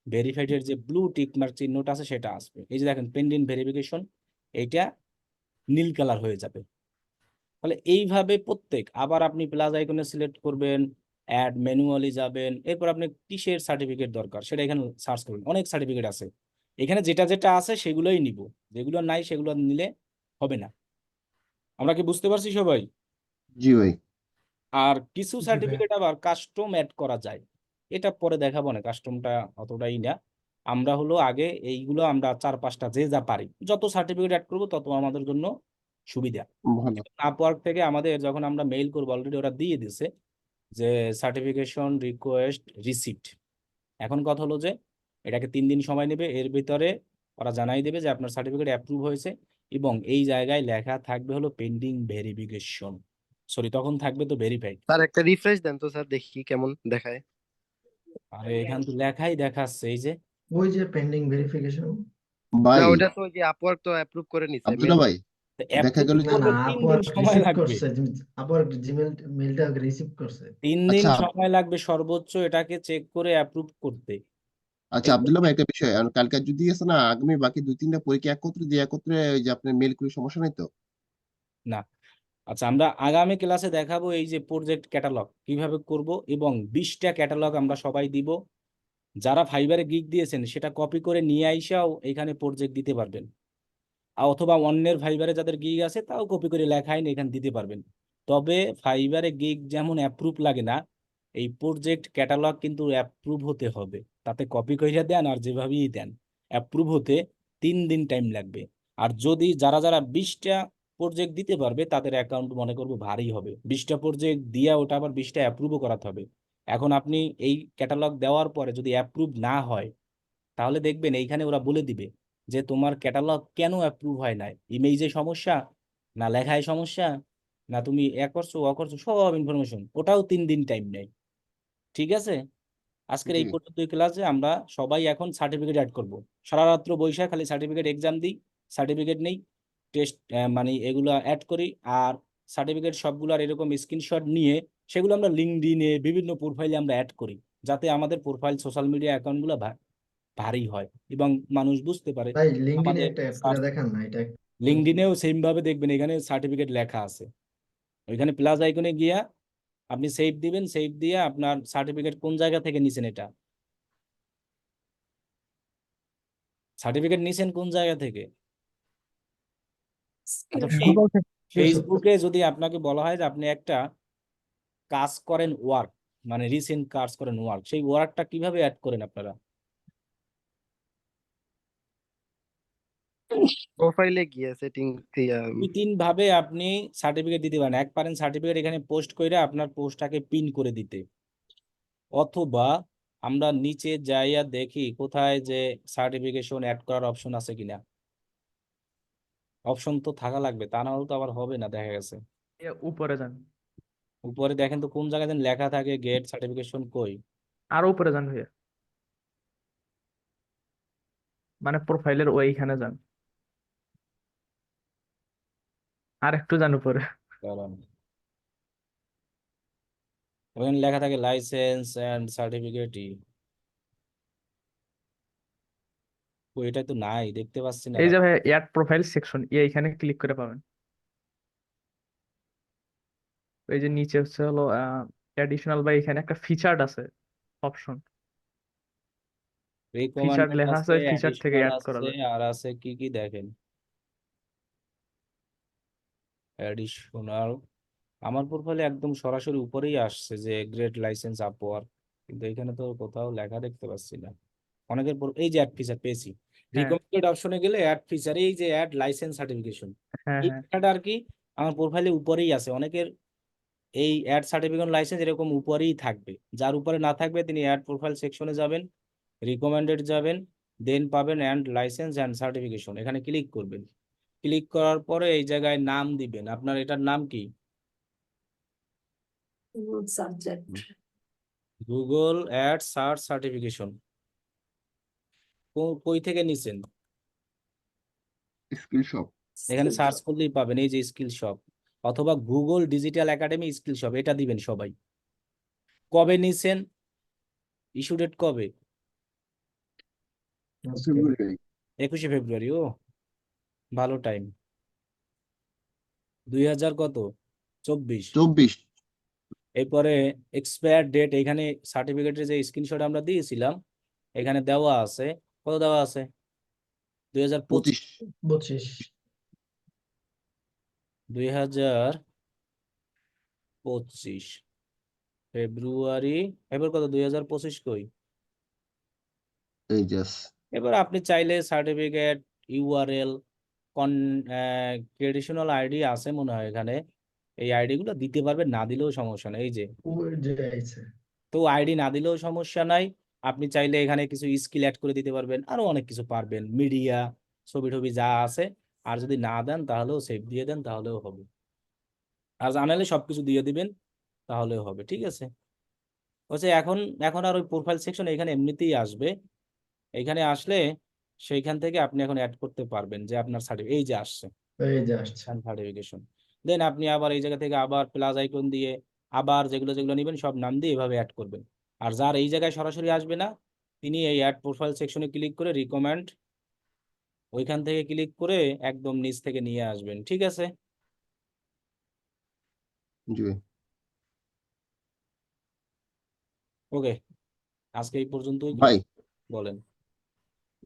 ভেরিফাইড এর যে ব্লু টিক মার্ক চিহ্নটা আছে সেটা আসবে। এই যে দেখেন পেন্ডিং ভেরিফিকেশন, এইটা নীল কালার হয়ে যাবে। তাহলে এইভাবে প্রত্যেক, আবার আপনি প্লাস আইকনে সিলেক্ট করবেন, অ্যাড ম্যানুয়ালি যাবেন, এরপর আপনি কিসের সার্টিফিকেট দরকার সেটা এখানে সার্চ করবেন। অনেক সার্টিফিকেট আছে এখানে, যেটা যেটা আছে সেগুলোই নিব, যেগুলো নাই সেগুলো নিলে হবে না। আমরা কি বুঝতে পারছি সবাই? জি ভাই। আর কিছু জি ভাইয়া। সার্টিফিকেট আবার কাস্টম অ্যাড করা যায়, এটা পরে দেখাবো না, কাস্টমটা অতটাই না। আমরা হলো আগে এইগুলো আমরা 4-5টা যে যা পারি, যত সার্টিফিকেট অ্যাড করবো তত আমাদের জন্য সুবিধা। ভালো। আপওয়ার্ক থেকে আমাদের যখন আমরা মেইল করবো, অলরেডি ওরা দিয়ে দিছে যে সার্টিফিকেশন রিকোয়েস্ট রিসিপ্ট। এখন কথা হলো যে এটাকে 3 দিন সময় নেবে, এর ভিতরে ওরা জানাই দেবে যে আপনার সার্টিফিকেট অ্যাপ্রুভ হয়েছে, এবং এই জায়গায় লেখা থাকবে হলো পেন্ডিং ভেরিফিকেশন, সরি তখন থাকবে তো ভেরিফাইড। স্যার একটা রিফ্রেশ দেন তো স্যার, দেখি কেমন দেখায়। আরে এখান তো লেখাই দেখাচ্ছে এই যে। ওই যে পেন্ডিং ভেরিফিকেশন। ভাই না ওটা তো ওই যে আপওয়ার্ক তো অ্যাপ্রুভ করে নিছে আব্দুল্লাহ ভাই, দেখা অ্যাপ্রুভ গেল না করতে না, 3 দিন আপওয়ার্ক সময় রিসিভ লাগবে। করছে, আপওয়ার্ক জিমেল মেলটা রিসিভ করছে। 3 দিন আচ্ছা সময় লাগবে সর্বোচ্চ এটাকে চেক করে অ্যাপ্রুভ করতে। আচ্ছা আব্দুল্লাহ ভাই, একটা বিষয়, আর কালকে যদি আছে না আগামী বাকি 2-3টা পরীক্ষা একত্রে দিয়ে একত্রে ওই যে আপনার মেল করে সমস্যা নাই তো? না, আচ্ছা আমরা আগামী ক্লাসে দেখাবো এই যে প্রজেক্ট ক্যাটালগ কিভাবে করব, এবং 20টা ক্যাটালগ আমরা সবাই দিব। যারা ফাইবারে গিগ দিয়েছেন সেটা কপি করে নিয়ে আইসাও এখানে প্রজেক্ট দিতে পারবেন, অথবা অন্যের ফাইবারে যাদের গিগ আছে তাও কপি করে লেখাই না এখানে দিতে পারবেন। তবে ফাইবারে গিগ যেমন অ্যাপ্রুভ লাগে না, এই প্রজেক্ট ক্যাটালগ কিন্তু অ্যাপ্রুভ হতে হবে। তাতে কপি কইরা দেন আর যেভাবেই দেন, অ্যাপ্রুভ হতে 3 দিন টাইম লাগবে। আর যদি যারা যারা 20টা প্রজেক্ট দিতে পারবে তাদের অ্যাকাউন্ট মনে করবো ভারী হবে, 20টা প্রজেক্ট দিয়া ওটা আবার 20টা অ্যাপ্রুভও করাতে হবে। এখন আপনি এই ক্যাটালগ দেওয়ার পরে যদি অ্যাপ্রুভ না হয়, তাহলে দেখবেন এইখানে ওরা বলে দিবে যে তোমার ক্যাটালগ কেন অ্যাপ্রুভ হয় নাই, ইমেজে সমস্যা, না লেখায় সমস্যা, না তুমি এ করছো ও করছো, সব ইনফরমেশন, ওটাও 3 দিন টাইম নেয়। ঠিক আছে, আজকের জি এই পর্যন্ত ক্লাসে আমরা সবাই এখন সার্টিফিকেট অ্যাড করব। সারা রাত্র বৈশা খালি সার্টিফিকেট এক্সাম দিই, সার্টিফিকেট নেই, টেস্ট মানে এগুলো অ্যাড করি, আর সার্টিফিকেট সবগুলোর এরকম স্ক্রিনশট নিয়ে সেগুলো আমরা লিঙ্কডইনে বিভিন্ন প্রোফাইলে আমরা অ্যাড করি, যাতে আমাদের প্রোফাইল সোশ্যাল মিডিয়া অ্যাকাউন্টগুলো ভারী হয় এবং মানুষ বুঝতে পারে। ভাই লিঙ্কডইনে আমাদের একটা অ্যাড করে দেখান না এটা। লিঙ্কডইনেও সেম ভাবে দেখবেন এখানে সার্টিফিকেট লেখা আছে, ওইখানে প্লাস আইকনে গিয়া আপনি সেভ দিবেন, সেভ দিয়ে আপনার সার্টিফিকেট কোন জায়গা থেকে নিছেন, এটা সার্টিফিকেট নিছেন কোন জায়গা থেকে। আচ্ছা গুগল থেকে। ফেসবুকে যদি আপনাকে বলা হয় যে আপনি একটা কাজ করেন ওয়ার্ক, মানে রিসেন্ট কাজ করেন ওয়ার্ক, সেই ওয়ার্কটা কিভাবে অ্যাড করেন আপনারা? প্রোফাইলে গিয়ে সেটিং 2-3 ভাবে আপনি সার্টিফিকেট দিতে পারেন। এক পারেন সার্টিফিকেট এখানে পোস্ট করে আপনার পোস্টটাকে পিন করে দিতে, অথবা আমরা নিচে যাইয়া দেখি কোথায় যে সার্টিফিকেশন অ্যাড করার অপশন আছে কিনা। অপশন তো থাকা লাগবে, তা না হলে তো আবার হবে না, দেখা গেছে। উপরে যান, উপরে দেখেন তো কোন জায়গায় যেন লেখা থাকে গেট সার্টিফিকেশন, কই? আরো উপরে যান ভাইয়া, মানে প্রোফাইলের ওইখানে যান, আর একটু যান উপরে। দাঁড়ান, ওখানে লেখা থাকে লাইসেন্স এন্ড সার্টিফিকেট, এটা তো নাই, দেখতে পাচ্ছি না। এই যে ভাইয়া অ্যাড প্রোফাইল সেকশন, এইখানে ক্লিক করে পাবেন। এই যে নিচে হচ্ছে হলো অ্যাডিশনাল, বা এখানে একটা ফিচার্ড আছে অপশন, ফিচার্ড রিকমেন্ডেড লেখা আছে, আছে, ওই ফিচার থেকে অ্যাডিশনাল অ্যাড করা আছে, যায়। আর আছে কি কি দেখেন, অ্যাডিশনাল। আমার প্রোফাইলে একদম সরাসরি উপরেই আসছে যে গ্রেড লাইসেন্স আপওয়ার্ক, কিন্তু এখানে তো কোথাও লেখা দেখতে পাচ্ছি না। অনেকের এই যে অ্যাড ফিচার পেয়েছি, হ্যাঁ রিকমেন্ডেড অপশনে গেলে অ্যাড ফিচার, এই যে অ্যাড লাইসেন্স সার্টিফিকেশন, হ্যাঁ এই হ্যাঁ লেখাটা আর কি আমার প্রোফাইলে উপরেই আছে। অনেকের এই অ্যাড সার্টিফিকেট লাইসেন্স এরকম উপরেই থাকবে, যার উপরে না থাকবে তিনি অ্যাড প্রোফাইল সেকশনে যাবেন, রিকমেন্ডেড যাবেন, দেন পাবেন অ্যান্ড লাইসেন্স অ্যান্ড সার্টিফিকেশন, এখানে ক্লিক করবেন। ক্লিক করার পরে এই জায়গায় নাম দিবেন, আপনার এটার নাম কি? Google ad search certification. কই থেকে নিছেন? Skill shop. এখানে সার্চ করলেই পাবেন এই যে স্কিল শপ, অথবা Google digital academy skill shop, এটা দিবেন সবাই। কবে নিছেন, ইস্যু ডেট কবে? ফেব্রুয়ারি। 21শে ফেব্রুয়ারি। ও ভালো টাইম। 2000 কত 24। 24। এরপরে এক্সপায়ার ডেট এখানে সার্টিফিকেটের যে স্ক্রিনশট আমরা দিয়েছিলাম এখানে দেওয়া আছে, কত দেওয়া আছে? 2025। 25। 2025 ফেব্রুয়ারি। এবার কত 2025 কই? এই জাস এবার আপনি চাইলে সার্টিফিকেট, ইউআরএল, কন ক্রেডিশনাল আইডি আছে মনে হয় এখানে, এই আইডি গুলো দিতে পারবেন, না দিলেও সমস্যা নেই। এই যে ওই যে আইছে। তো আইডি না দিলেও সমস্যা নাই, আপনি চাইলে এখানে কিছু স্কিল অ্যাড করে দিতে পারবেন, আরো অনেক কিছু পারবেন, মিডিয়া, ছবি টবি যা আছে। আর যদি না দেন তাহলেও সেভ দিয়ে দেন, তাহলেও হবে। আর জানালে সবকিছু দিয়ে দিবেন, তাহলেও হবে। ঠিক আছে, হচ্ছে এখন এখন আর ওই প্রোফাইল সেকশন এখানে এমনিতেই আসবে। এখানে আসলে সেইখান থেকে আপনি এখন অ্যাড করতে পারবেন যে আপনার সার্টিফিকেট এই যে আসছে এই যে আসছে। সার্টিফিকেশন। দেন আপনি আবার এই জায়গা থেকে আবার প্লাস আইকন দিয়ে আবার যেগুলো যেগুলো নেবেন সব নাম দিয়ে এভাবে অ্যাড করবেন। আর যার এই জায়গায় সরাসরি আসবে না, তিনি এই অ্যাড প্রোফাইল সেকশনে ক্লিক করে রিকমেন্ড ওইখান থেকে ক্লিক করে একদম নিচ থেকে নিয়ে আসবেন। ঠিক আছে, জি ওকে, আজকে এই পর্যন্তই। ভাই। বলেন।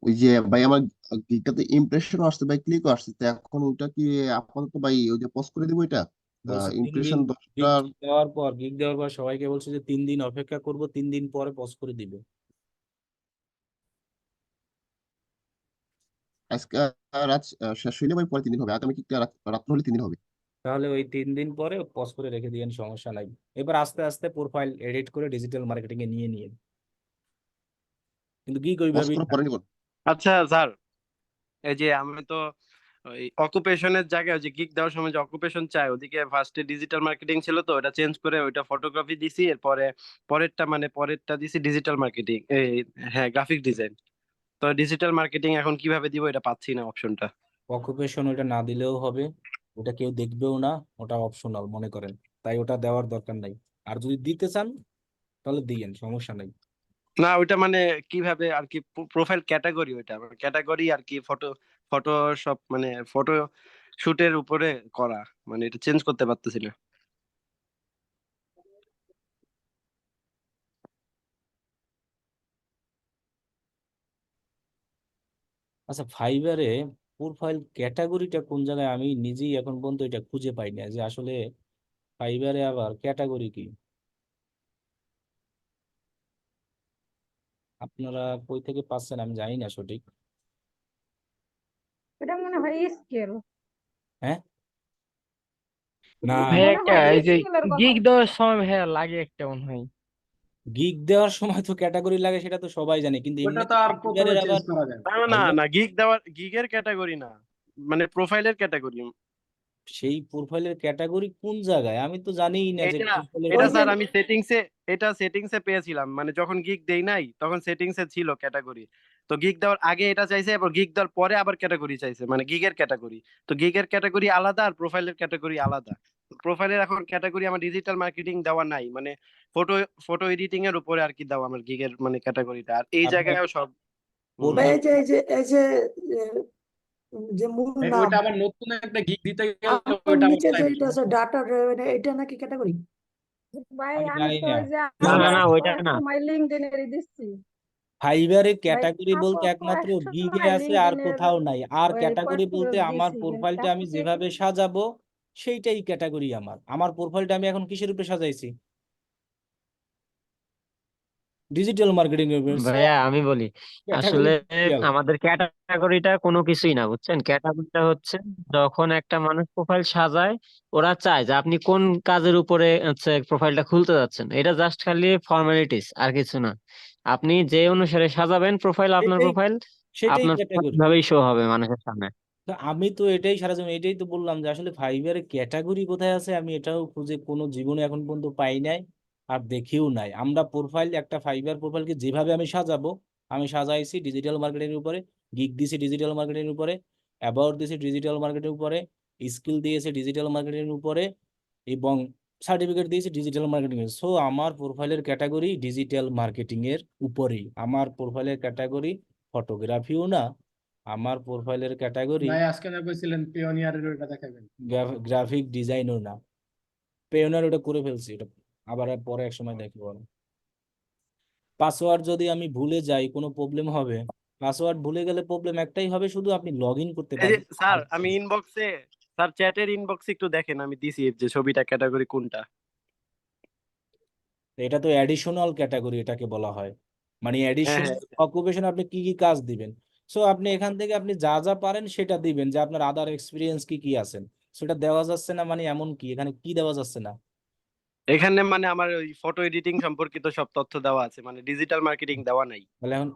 ওই যে ভাই আমার গিগটাতে ইমপ্রেশন আসছে ভাই, ক্লিক আসছে, তো এখন ওটা কি আপাতত ভাই ওই যে পজ করে দিব এটা বলছে 3 দিন ইমপ্রেশন গিগ 10টার? দেওয়ার পর সবাইকে বলছে যে 3 দিন অপেক্ষা করব, 3 দিন পরে পজ করে দিবে। আজকে রাত শেষ হইলে ভাই পরে 3 দিন হবে, আগামী কিকটা রাত্র হলে 3 দিন হবে। তাহলে ওই 3 দিন পরে পজ করে রেখে দিয়েন, সমস্যা নাই। এবার আস্তে আস্তে প্রোফাইল এডিট করে ডিজিটাল মার্কেটিং এ নিয়ে নিয়ে, কিন্তু গিগ পজ ওইভাবেই করে পরে নিব। আচ্ছা স্যার, এই যে আমি তো ওই অকুপেশনের জায়গায় ওই যে গিগ দেওয়ার সময় যে অকুপেশন চাই, ওদিকে ফার্স্টে ডিজিটাল মার্কেটিং ছিল, তো ওটা চেঞ্জ করে ওইটা ফটোগ্রাফি দিছি, এরপরে পরেরটা দিছি ডিজিটাল মার্কেটিং, এই হ্যাঁ গ্রাফিক ডিজাইন। তো ডিজিটাল মার্কেটিং এখন কিভাবে দিব এটা পাচ্ছি না অপশনটা। অকুপেশন ওটা না দিলেও হবে, ওটা কেউ দেখবেও না, ওটা অপশনাল মনে করেন, তাই ওটা দেওয়ার দরকার নাই। আর যদি দিতে চান তাহলে দিয়েন, সমস্যা নাই। না ওইটা মানে কিভাবে আর কি, প্রোফাইল ক্যাটাগরি, ওইটা ক্যাটাগরি আর কি, ফটোশপ মানে ফটো শুটের উপরে করা, মানে এটা চেঞ্জ করতে পারতেছি না। আচ্ছা, ফাইবারে প্রোফাইল ক্যাটাগরিটা কোন জায়গায়, আমি নিজেই এখন পর্যন্ত এটা খুঁজে পাই না যে আসলে ফাইবারে আবার ক্যাটাগরি কি। আপনারা কই থেকে পাচ্ছেন আমি জানি না সঠিক। এটা মনে হয় স্কেল। হ্যাঁ, না ভাইয়া মনে একটা হয় এই যে স্কেলের কথা। গিগ দেওয়ার সময় ভাইয়া লাগে একটা মনে হয়। গিগ দেওয়ার সময় তো ক্যাটাগরি লাগে, সেটা তো সবাই জানে, কিন্তু ওটা এমনি তো আর প্রথমে ফাইবারের চেঞ্জ আবার করা যায় না। না না না, গিগের ক্যাটাগরি না, মানে প্রোফাইলের ক্যাটাগরি। সেই প্রোফাইলের ক্যাটাগরি কোন জায়গায় আমি তো জানিই না যে এটা প্রোফাইলের এটা ওই যে স্যার আমি সেটিংসে পেয়েছিলাম, মানে যখন গিগ দেই নাই তখন সেটিংসে ছিল ক্যাটাগরি। তো গিগ দেওয়ার আগে এটা চাইছে, এবার গিগ দেওয়ার পরে আবার ক্যাটাগরি চাইছে, মানে গিগের ক্যাটাগরি। তো গিগের ক্যাটাগরি আলাদা আর প্রোফাইলের ক্যাটাগরি আলাদা। প্রোফাইলের এখন ক্যাটাগরি আমার ডিজিটাল মার্কেটিং দেওয়া নাই, মানে ফটো ফটো এডিটিং এর উপরে আর কি দেওয়া আমার গিগের মানে ক্যাটাগরিটা, আর এই আপনার জায়গায়ও সব বা প্রোফাইল যে মূল নাম ওইটা আবার নতুন একটা গিগ দিতে গেলে আর ওইটা আবার নিচে যে টাইম এটা আছে ডাটা ড্রাইভেন, এটা নাকি ক্যাটাগরি? ভাই আমি আমি জানি তো না। ওই যে না না না আপওয়ার্ক ওইটা না। সময় লিঙ্কডইনের দিচ্ছি। ফাইবারের ভাই ক্যাটাগরি বলতে আপওয়ার্ক একমাত্র গিগে সময় আছে, আর লিঙ্কডইনের কোথাও নাই। আর ওই ক্যাটাগরি বলতে পোর্টফোলিও আমার দিছি, কিন্তু প্রোফাইলটা আমি আপনি যেভাবে সাজাবো সেইটাই ক্যাটাগরি। আমার প্রোফাইলটা আমি এখন কিসের উপরে সাজাইছি? ডিজিটাল মার্কেটিং এর উপরে। সো ভাইয়া আমি বলি, ক্যাটাগরি আসলে ডিজিটাল। আমাদের ক্যাটাগরিটা কোনো কিছুই না, বুঝছেন? ক্যাটাগরিটা হচ্ছে যখন একটা মানুষ প্রোফাইল সাজায়, ওরা চায় যে আপনি কোন কাজের উপরে হচ্ছে প্রোফাইলটা খুলতে যাচ্ছেন, এটা জাস্ট খালি ফর্মালিটিস, আর কিছু না। আপনি যে অনুসারে সাজাবেন প্রোফাইল, আপনার সেটাই প্রোফাইল সেটাই আপনার ক্যাটাগরি। ভাবেই শো হবে মানুষের সামনে। তো আমি তো এটাই সারা জীবন এটাই তো বললাম যে আসলে ফাইবারের ক্যাটাগরি কোথায় আছে আমি এটাও খুঁজে কোনো জীবনে এখন পর্যন্ত পাই নাই, আর দেখিও নাই। আমরা প্রোফাইল একটা ফাইবার প্রোফাইলকে যেভাবে আমি সাজাবো, আমি সাজাইছি ডিজিটাল মার্কেটিং এর উপরে, গিগ দিছি ডিজিটাল মার্কেটিং এর উপরে, অ্যাবাউট দিছি ডিজিটাল মার্কেটিং এর উপরে, স্কিল দিয়েছি ডিজিটাল মার্কেটিং এর উপরে, এবং সার্টিফিকেট দিয়েছি ডিজিটাল মার্কেটিং এর। সো আমার প্রোফাইলের ক্যাটাগরি ডিজিটাল মার্কেটিং এর উপরেই। আমার প্রোফাইলের ক্যাটাগরি ফটোগ্রাফিও না, আমার প্রোফাইলের ক্যাটাগরি ভাই আজকে না কইছিলেন পিওনিয়ারের ওটা দেখাবেন। গ্রাফিক ডিজাইনও না। পেওনার ওটা করে ফেলছি, ওটা আবার পরে এক সময় দেখবো। পাসওয়ার্ড যদি আমি ভুলে যাই কোনো প্রবলেম হবে? পাসওয়ার্ড ভুলে গেলে প্রবলেম একটাই হবে, শুধু আপনি লগ ইন করতে এই যে পারবেন স্যার আমি ইনবক্সে, স্যার চ্যাটের ইনবক্সে একটু দেখেন, আমি দিছি যে ছবিটা ক্যাটাগরি কোনটা। এটা তো অ্যাডিশনাল ক্যাটাগরি এটাকে বলা হয়, মানে হ্যাঁ অ্যাডিশনাল হ্যাঁ অকুপেশন আপনি কি কি কাজ দিবেন। সো আপনি এখান থেকে আপনি যা যা পারেন সেটা দিবেন, যে আপনার আদার এক্সপিরিয়েন্স কি কি আছেন সেটা দেওয়া যাচ্ছে না, মানে এমন কি এখানে কি দেওয়া যাচ্ছে না? এখানে মানে আমার ওই ফটো এডিটিং সম্পর্কিত সব তথ্য দেওয়া আছে, মানে ডিজিটাল মার্কেটিং দেওয়া নাই। তাহলে এখন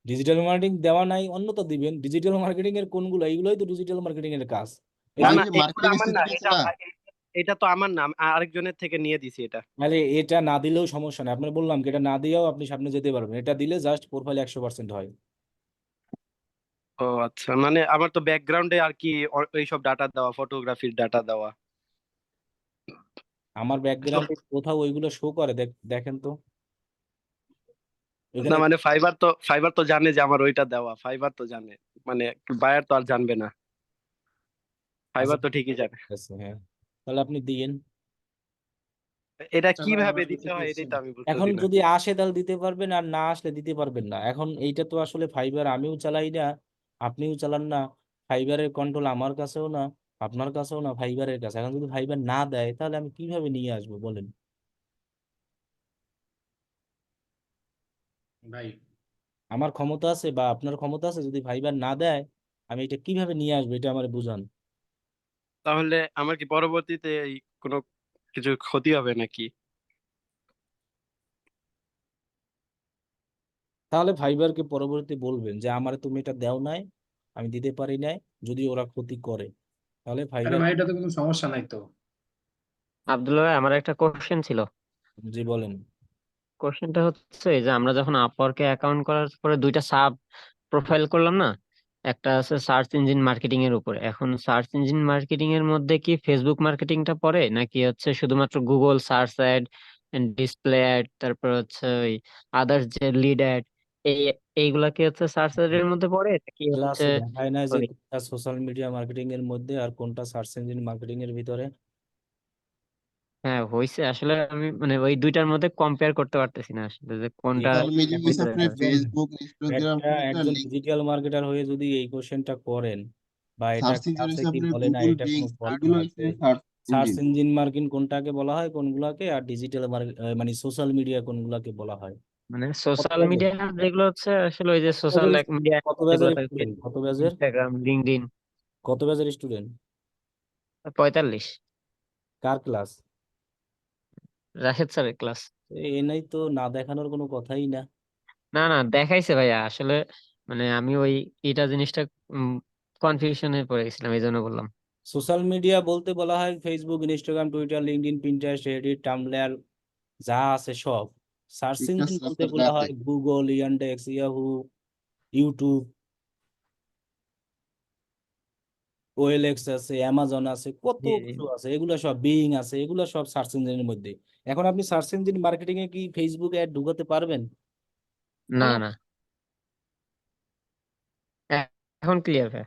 ডিজিটাল মার্কেটিং দেওয়া নাই, অন্য তো দিবেন। ডিজিটাল মার্কেটিং এর কোনগুলো? এইগুলোই তো ডিজিটাল মার্কেটিং এর কাজ। এই না যে না যে এগুলো মার্কেটিং আমার না, সেটিং আছে না, এটা তো আমার না, আমি আরেকজনের থেকে নিয়ে দিছি এটা। তাহলে এটা না দিলেও সমস্যা নেই, আপনার বললাম কি এটা না দিয়েও আপনি সামনে যেতে পারবেন, এটা দিলে জাস্ট প্রোফাইল 100% হয়। ও আচ্ছা, মানে আমার তো ব্যাকগ্রাউন্ডে আর কি এইসব ডাটা দেওয়া, ফটোগ্রাফির ডাটা দেওয়া। আমার তো ব্যাকগ্রাউন্ডে কোথাও ওইগুলো শো করে? দেখেন তো না এখানে। মানে ফাইবার তো জানে যে আমার ওইটা দেওয়া, ফাইবার তো জানে, মানে বায়ার তো আর জানবে না, আচ্ছা ফাইবার তো ঠিকই জানে। ঠিক আছে, হ্যাঁ, তাহলে আপনি দিয়েন। এটা আচ্ছা ভাই কিভাবে আমার দিতে কাছে হয় দিচ্ছি এটাই তো না। আমি এখন বুঝতেছি না। যদি আসে তাহলে দিতে পারবেন, আর না আসলে দিতে পারবেন না। এখন এইটা তো আসলে ফাইবার আমিও চালাই না, আপনিও চালান না, ফাইবারের কন্ট্রোল আমার কাছেও না, আপনার কাছেও না, ফাইবারের কাছে। এখন যদি ফাইবার না দেয় তাহলে আমি কিভাবে নিয়ে আসবো বলেন? ভাই আমার ক্ষমতা আছে বা আপনার ক্ষমতা আছে? যদি ফাইবার না দেয় আমি এটা কিভাবে নিয়ে আসবো, এটা আমার বুঝান। তাহলে আমার কি পরবর্তীতে এই কোনো কিছু ক্ষতি হবে নাকি? তাহলে ফাইবারকে পরবর্তী বলবেন যে আমার তুমি এটা দেও নাই, আমি দিতে পারি নাই, যদি ওরা ক্ষতি করে তাহলে আরে ফাইবার। ভাই এটা তো কোনো সমস্যা নাই তো। আব্দুল্লাহ ভাই, আমার একটা কোশ্চেন ছিল। জি বলেন। কোশ্চেনটা হচ্ছে এই যে আমরা যখন আপওয়ার্কে অ্যাকাউন্ট করার পরে দুইটা সাব প্রোফাইল করলাম না, একটা আছে সার্চ ইঞ্জিন মার্কেটিং এর উপরে। এখন সার্চ ইঞ্জিন মার্কেটিং এর মধ্যে কি ফেসবুক মার্কেটিংটা পড়ে, নাকি হচ্ছে শুধুমাত্র Google search add, display ad, তারপর হচ্ছে ওই আদার্স যে লিড অ্যাড, এই এইগুলা কি হচ্ছে সার্চ অ্যাড এর মধ্যে পড়ে, নাকি হচ্ছে ক্লাসে দেখায় না যে ওই কোনটা সোশ্যাল মিডিয়া মার্কেটিং এর মধ্যে আর কোনটা সার্চ ইঞ্জিন মার্কেটিং এর ভিতরে? হ্যাঁ হয়েছে আসলে আমি মানে ওই দুইটার মধ্যে কম্পেয়ার করতে পারতেছি না আসলে যে কোনটা এটা সোশ্যাল মিডিয়া হচ্ছে ভিতরে আপনার পড়ে। ফেসবুক, ইনস্টাগ্রাম, টুইটার, একজন লিঙ্কডইন। ডিজিটাল মার্কেটার হয়ে যদি এই কোশ্চেনটা করেন বা এটা সার্চ ইঞ্জিন ক্লাসে হচ্ছে কি আপনার বলে না, গুগল, এটা বিং, কোনো বলে এগুলো না হচ্ছে যে search search engine. Engine marketing কোনটাকে বলা হয় কোনগুলাকে, আর ডিজিটাল মানে সোশ্যাল মিডিয়া কোনগুলাকে বলা হয়? মানে কত সোশ্যাল ব্যাজের মিডিয়া যেগুলো হচ্ছে আসলে ওই যে কত সোশ্যাল ব্যাজের মিডিয়া কত যেগুলো ব্যাজের থাকে স্টুডেন্ট? ফেসবুক, কত ব্যাজের ইনস্টাগ্রাম, লিঙ্কডইন। কত ব্যাজের স্টুডেন্ট? 45। কার ক্লাস? রাশেদ স্যারের ক্লাস। এ নাই তো, না দেখানোর কোনো কথাই না। না না, দেখাইছে ভাইয়া আসলে, মানে আমি ওই এটা জিনিসটা কনফিউশনে পড়ে গেছিলাম, এই জন্য বললাম। সোশ্যাল মিডিয়া বলতে বলা হয় Facebook, Instagram, Twitter, LinkedIn, Pinterest, Reddit, tumbler, যা আছে সব। সার্চ ঠিকঠাক ইঞ্জিন সার্চ বলতে করা বলা আছে। হয় Google, Yandex, Yahoo, YouTube, OLX আছে, অ্যামাজন আছে, কত জি জি। কিছু আছে, এগুলো সব বিং আছে, এগুলো সব সার্চ ইঞ্জিনের মধ্যে। এখন আপনি সার্চ ইঞ্জিন মার্কেটিং এ কি ফেসবুক অ্যাড ঢুকাতে পারবেন? না না, এ- এখন ক্লিয়ার ভাই।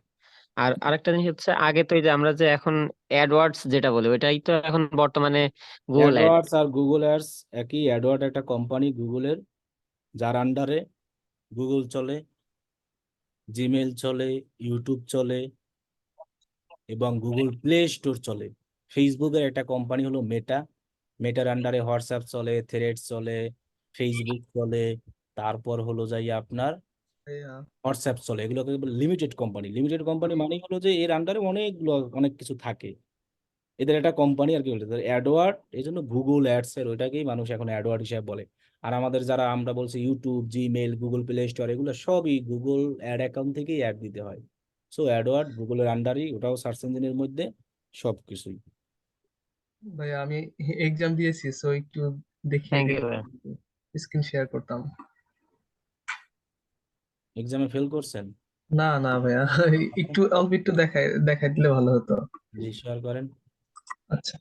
আর আরেকটা জিনিস হচ্ছে, আগে তো এই যে আমরা যে এখন অ্যাডওয়ার্ডস যেটা বলি ওইটাই তো এখন বর্তমানে গুগল অ্যাড। অ্যাডওয়ার্ডস আর গুগল অ্যাডস একই। অ্যাডওয়ার্ড একটা কোম্পানি গুগলের, যার আন্ডারে গুগল চলে, জিমেল চলে, ইউটিউব চলে এবং গুগল প্লে স্টোর চলে। ফেসবুকের একটা কোম্পানি হলো মেটা, মেটার আন্ডারে হোয়াটসঅ্যাপ চলে, থ্রেডস চলে, ফেসবুক চলে, তারপর হলো যাই আপনার হোয়াটসঅ্যাপ চলে। এগুলোকে লিমিটেড কোম্পানি। লিমিটেড কোম্পানি মানে হলো যে এর আন্ডারে অনেকগুলো অনেক কিছু থাকে, এদের একটা কোম্পানি আর কি বলতে। অ্যাডওয়ার্ড, এই জন্য গুগল অ্যাডস এর ওইটাকেই মানুষ এখন অ্যাডওয়ার্ড হিসাবে বলে। আর আমাদের যারা আমরা বলছি YouTube, Gmail, Google play store, এগুলো সবই গুগল অ্যাড অ্যাকাউন্ট থেকেই অ্যাড দিতে হয়। সো অ্যাডওয়ার্ড গুগলের আন্ডারই, ওটাও সার্চ ইঞ্জিনের মধ্যে সবকিছুই। ভাই আমি এক্সাম দিয়েছি, সো একটু দেখিয়ে থ্যাংক ইউ দিলে ভাই। স্ক্রিন শেয়ার করতাম। এক্সামে ফেল করছেন? না না ভাইয়া, একটু অল্প একটু দেখাই দেখাই দিলে ভালো হতো। জি শেয়ার করেন। আচ্ছা।